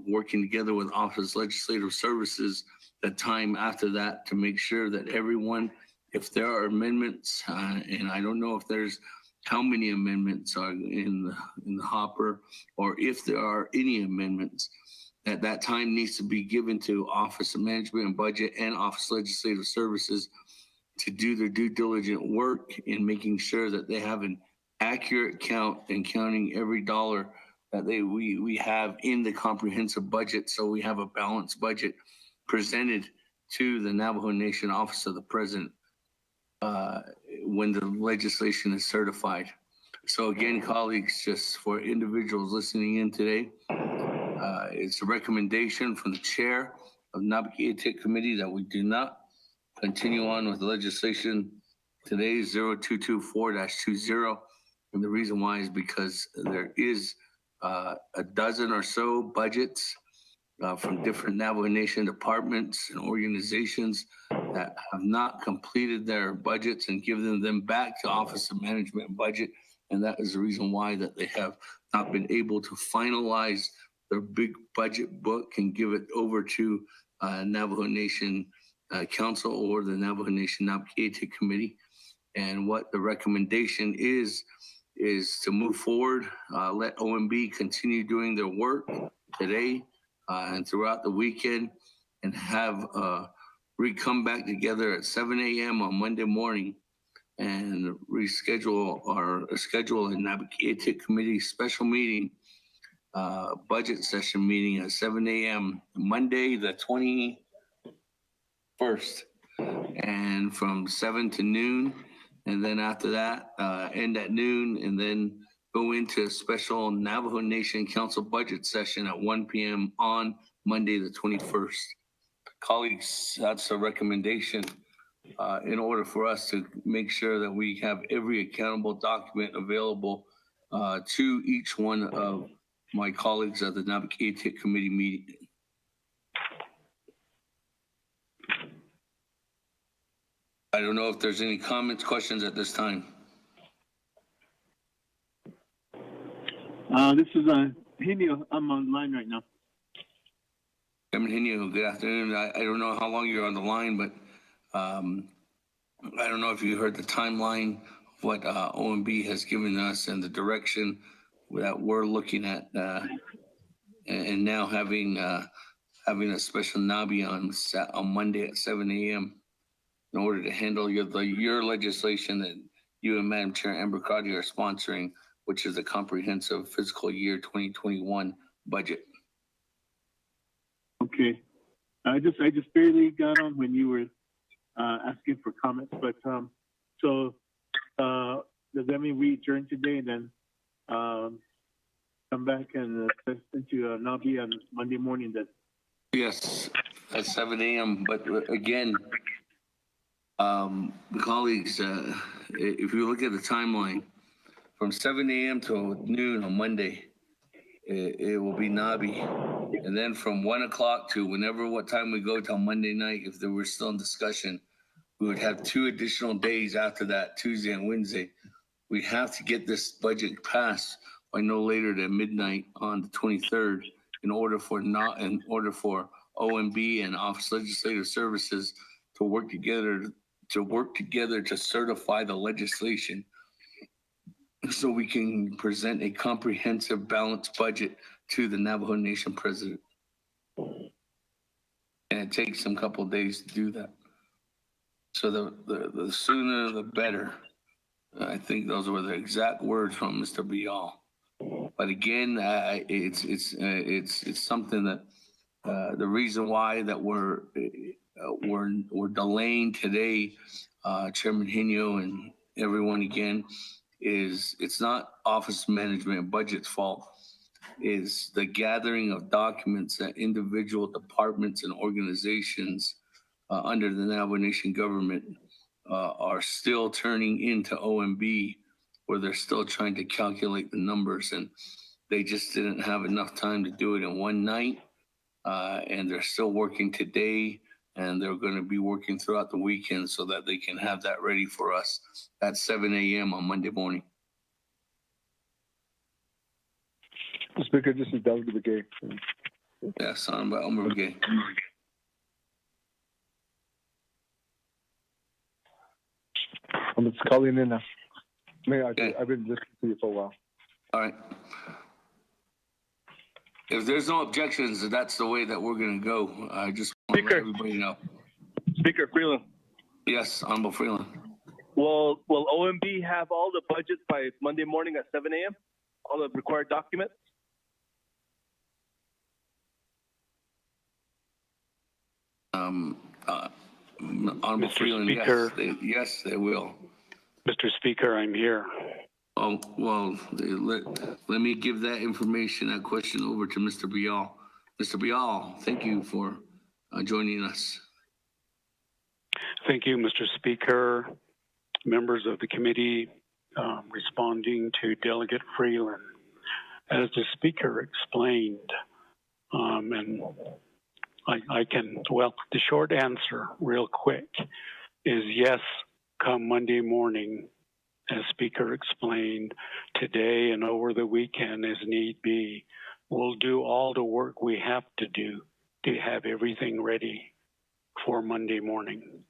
working together with Office of Legislative Services, the time after that to make sure that everyone, if there are amendments, and I don't know if there's how many amendments are in the hopper, or if there are any amendments, that time needs to be given to Office of Management and Budget and Office of Legislative Services to do their due diligent work in making sure that they have an accurate count and counting every dollar that we have in the comprehensive budget, so we have a balanced budget presented to the Navajo Nation Office of the President when the legislation is certified. So again, colleagues, just for individuals listening in today, it's a recommendation from the chair of Naabik'iyati Committee that we do not continue on with legislation today, 0224-20. And the reason why is because there is a dozen or so budgets from different Navajo Nation departments and organizations that have not completed their budgets and given them back to Office of Management and Budget. And that is the reason why that they have not been able to finalize their big budget book and give it over to Navajo Nation Council or the Navajo Nation Naabik'iyati Committee. And what the recommendation is to move forward, let OMB continue doing their work today and throughout the weekend, and have we come back together at 7 a.m. on Monday morning and schedule a Naabik'iyati Committee special meeting, budget session meeting at 7 a.m. Monday, the 21st, and from 7 to noon. And then after that, end at noon, and then go into a special Navajo Nation Council budget session at 1 p.m. on Monday, the 21st. Colleagues, that's a recommendation in order for us to make sure that we have every accountable document available to each one of my colleagues at the Naabik'iyati Committee meeting. I don't know if there's any comments, questions at this time. This is Hinio. I'm online right now. Chairman Hinio, good afternoon. I don't know how long you're on the line, but I don't know if you heard the timeline of what OMB has given us and the direction that we're looking at, and now having a special Nabi on Monday at 7 a.m. in order to handle your legislation that you and Madam Chair Amber Crotty are sponsoring, which is the comprehensive fiscal year 2021 budget. Okay, I just barely got on when you were asking for comments, but so does that mean we adjourn today and then come back and into Nabi on Monday morning then? Yes, at 7 a.m. But again, colleagues, if you look at the timeline, from 7 a.m. to noon on Monday, it will be Nabi. And then from 1 o'clock to what time we go till Monday night, if there were still in discussion, we would have 2 additional days after that, Tuesday and Wednesday. We have to get this budget passed by no later than midnight on the 23rd in order for OMB and Office of Legislative Services to work together to certify the legislation so we can present a comprehensive balanced budget to the Navajo Nation President. And it takes them a couple of days to do that. So the sooner the better. I think those were the exact words from Mr. Bial. But again, it's something that the reason why that we're we're delaying today, Chairman Hino and everyone again, is it's not office management and budget's fault. Is the gathering of documents that individual departments and organizations under the Navajo Nation government are still turning into OMB, where they're still trying to calculate the numbers, and they just didn't have enough time to do it in one night. And they're still working today, and they're going to be working throughout the weekend so that they can have that ready for us at 7 a.m. on Monday morning. Speaker, this is Delegate Begay. Yes, I'm Begay. I'm just calling in now. I've been listening to you for a while. All right. If there's no objections, that's the way that we're going to go. I just want to let everybody know. Speaker Freeland. Yes, Honorable Freeland. Will OMB have all the budgets by Monday morning at 7 a.m.? All the required documents? Honorable Freeland, Speaker, yes, they will. Mr. Speaker, I'm here. Oh, well, let me give that information, that question over to Mr. Bial. Mr. Bial, thank you for joining us. Thank you, Mr. Speaker, members of the committee, responding to Delegate Freeland. As the Speaker explained, and the short answer real quick is yes, come Monday morning, as Speaker explained, today and over the weekend as need be, we'll do all the work we have to do to have everything ready for Monday morning.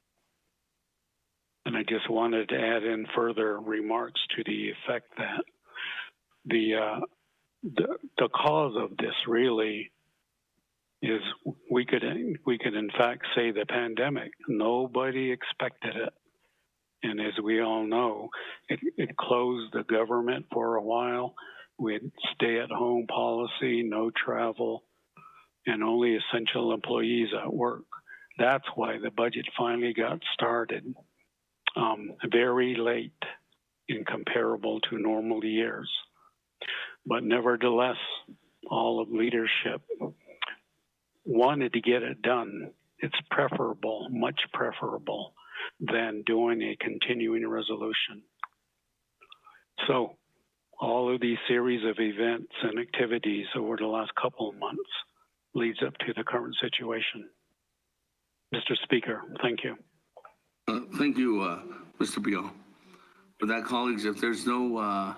And I just wanted to add in further remarks to the effect that the cause of this really is we could in fact say the pandemic. Nobody expected it. And as we all know, it closed the government for a while. We had stay-at-home policy, no travel, and only essential employees at work. That's why the budget finally got started very late in comparable to normal years. But nevertheless, all of leadership wanted to get it done. It's preferable, much preferable, than doing a continuing resolution. So all of these series of events and activities over the last couple of months leads up to the current situation. Mr. Speaker, thank you. Thank you, Mr. Bial. For that, colleagues, if there's no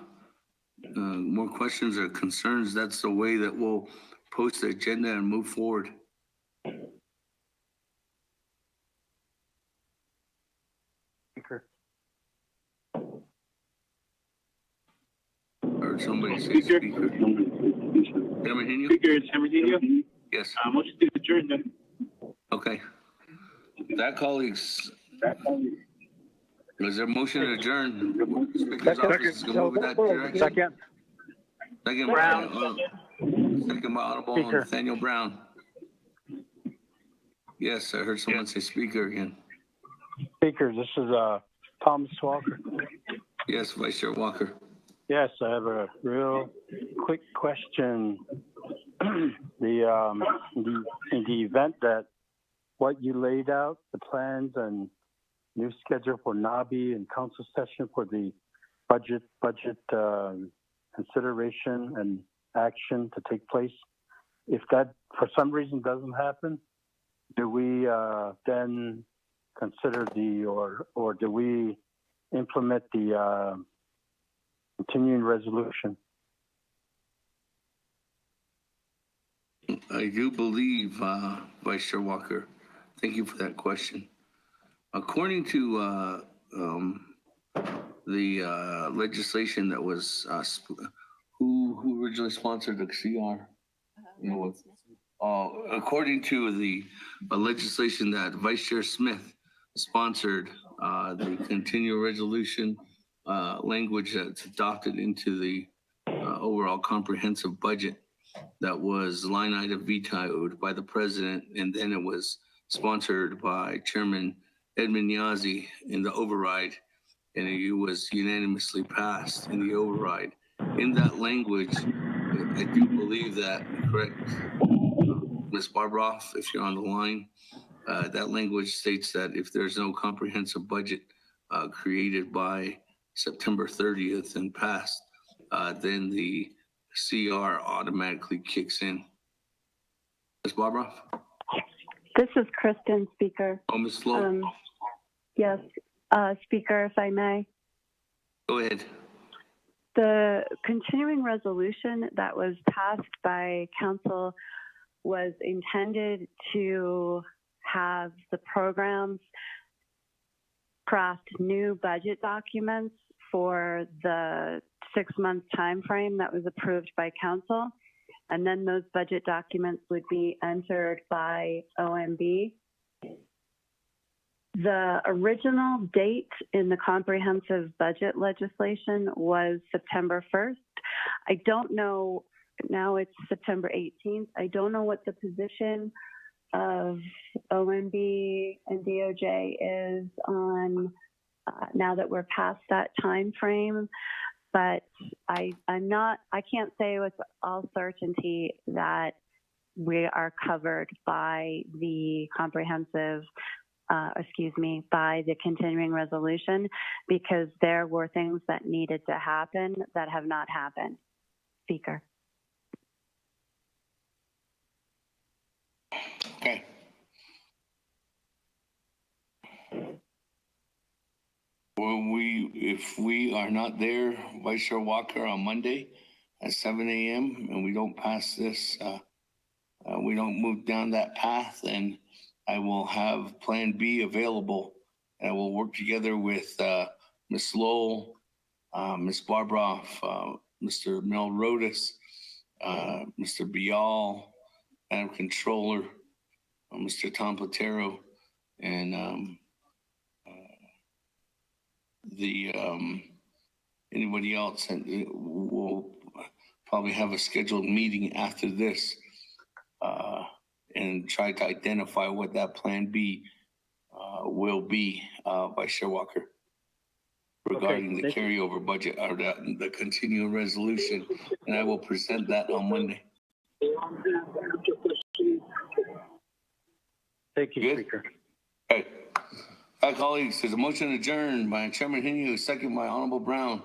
more questions or concerns, that's the way that we'll post the agenda and move forward. Speaker. Or somebody say speaker. Speaker, yes. Motion to adjourn then. Okay. That, colleagues. Is there a motion to adjourn? Speaker's office is going to move in that direction. Second. Second Brown. Second by Honorable Nathaniel Brown. Yes, I heard someone say speaker again. Speaker, this is Thomas Walker. Yes, Vice Chair Walker. Yes, I have a real quick question. In the event that what you laid out, the plans and new schedule for NABI and council session for the budget consideration and action to take place, if that for some reason doesn't happen, do we then consider or do we implement the continuing resolution? I do believe, Vice Chair Walker, thank you for that question. According to the legislation that was, who originally sponsored the CR? According to the legislation that Vice Chair Smith sponsored, the continuing resolution language that's adopted into the overall comprehensive budget that was line item vetoed by the president, and then it was sponsored by Chairman Edmund Yazzie in the override, and it was unanimously passed in the override. In that language, I do believe that, correct, Ms. Barbroff, if you're on the line, that language states that if there's no comprehensive budget created by September 30th and passed, then the CR automatically kicks in. Ms. Barbroff? This is Kristen, Speaker. Oh, Ms. Slow? Yes, Speaker, if I may. Go ahead. The continuing resolution that was passed by Council was intended to have the programs craft new budget documents for the 6-month time frame that was approved by Council. And then those budget documents would be entered by OMB. The original date in the comprehensive budget legislation was September 1st. I don't know, now it's September 18th. I don't know what the position of OMB and DOJ is on now that we're past that time frame. But I can't say with all certainty that we are covered by the comprehensive, by the continuing resolution, because there were things that needed to happen that have not happened. Speaker. Okay. If we are not there, Vice Chair Walker, on Monday at 7 a.m. and we don't pass this, we don't move down that path, then I will have Plan B available, and I will work together with Ms. Lowell, Ms. Barbroff, Mr. Mel Rodas, Mr. Bial, Madam Controller, Mr. Tom Platero, and anybody else, and we'll probably have a scheduled meeting after this and try to identify what that Plan B will be, Vice Chair Walker, regarding the carryover budget or the continuing resolution, and I will present that on Monday. Thank you, Good? Speaker. Okay. All right, colleagues, there's a motion adjourned by Chairman Henry, second by Honorable Brown.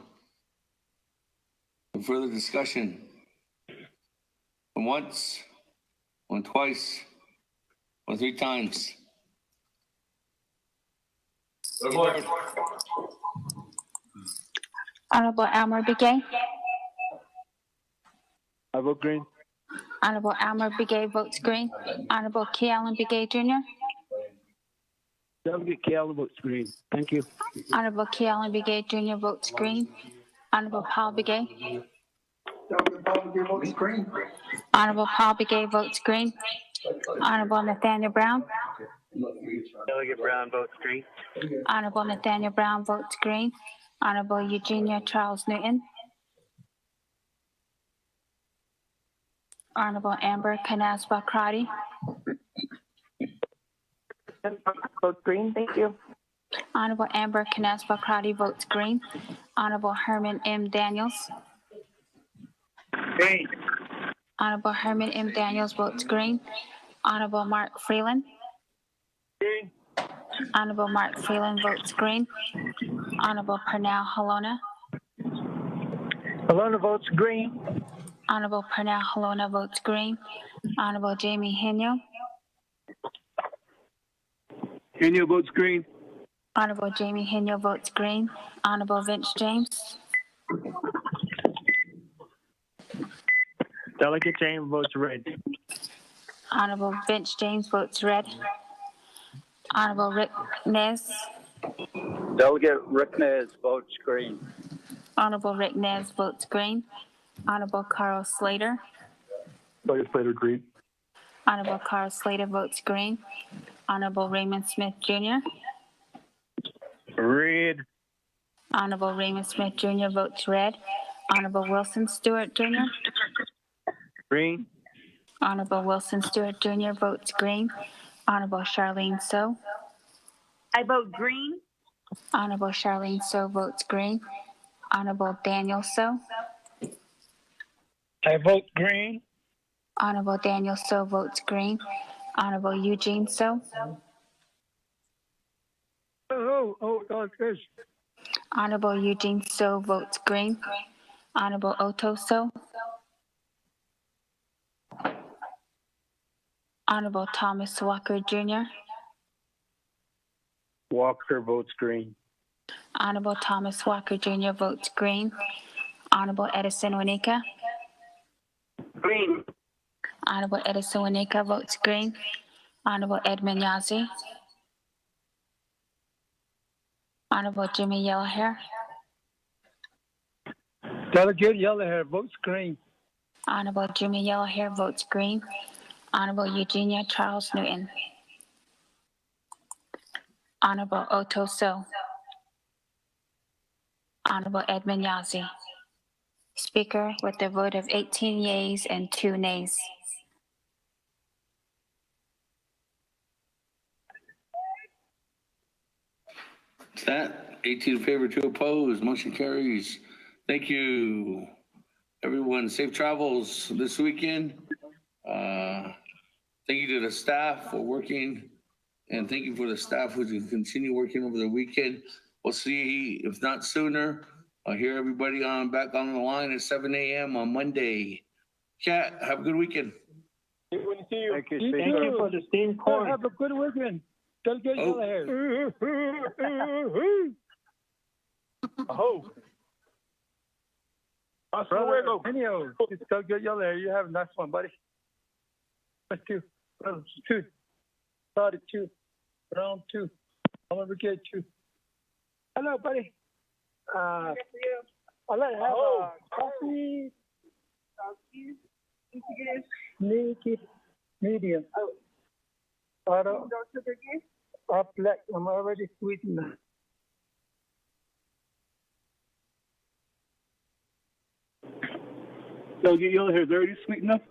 No further discussion. Once, one twice, one 3 times. Honorable Elmer Begay. I vote green. Honorable Elmer Begay votes green. Honorable K. Allen Begay Jr. Delegate K. Allen votes green. Thank you. Honorable K. Allen Begay Jr. votes green. Honorable Paul Begay. Honorable Paul Begay votes green. Honorable Nathaniel Brown. Delegate Brown votes green. Honorable Nathaniel Brown votes green. Honorable Eugenia Charles Newton. Honorable Amber Canaspa Crotty. Vote green. Thank you. Honorable Amber Canaspa Crotty votes green. Honorable Herman M. Daniels. Green. Honorable Herman M. Daniels votes green. Honorable Mark Freeland. Green. Honorable Mark Freeland votes green. Honorable Pernell Halona. Alona votes green. Honorable Pernell Halona votes green. Honorable Jamie Henyo. Henyo votes green. Honorable Jamie Henyo votes green. Honorable Vince James. Delegate James votes red. Honorable Vince James votes red. Honorable Rick Nez. Delegate Rick Nez votes green. Honorable Rick Nez votes green. Honorable Carl Slater. Delegate Slater green. Honorable Carl Slater votes green. Honorable Raymond Smith Jr. Red. Honorable Raymond Smith Jr. votes red. Honorable Wilson Stewart Jr. Green. Honorable Wilson Stewart Jr. votes green. Honorable Charlene So. I vote green. Honorable Charlene So votes green. Honorable Daniel So. I vote green. Honorable Daniel So votes green. Honorable Eugene So. Okay. Honorable Eugene So votes green. Honorable Otto So. Honorable Thomas Walker Jr. Walker votes green. Honorable Thomas Walker Jr. votes green. Honorable Edison Wanika. Green. Honorable Edison Wanika votes green. Honorable Edmund Yazzie. Honorable Jimmy Yellowhair. Delegate Yellowhair votes green. Honorable Jimmy Yellowhair votes green. Honorable Eugenia Charles Newton. Honorable Otto So. Honorable Edmund Yazzie. Speaker with a vote of 18 yeas and 2 nays. That 18 in favor, 2 opposed. Motion carries. Thank you, everyone. Safe travels this weekend. Thank you to the staff for working, and thank you for the staff who can continue working over the weekend. We'll see, if not sooner. I'll hear everybody back on the line at 7 a.m. on Monday. Cat, have a good weekend. Good to see you. Thank you, Thank Speaker. you for the steam corn. Have a good weekend. Delegate Oh. Yellowhair. Oh. Hasta luego. Genio. It's Delegate Yellowhair. You have a nice one, buddy. Let's do. Two. Started 2. Round 2. I'm gonna get 2. Hello, buddy. I'd like to have coffee. Naked. Medium. Oh. Black. I'm already sweetened. So your hair is already sweet enough?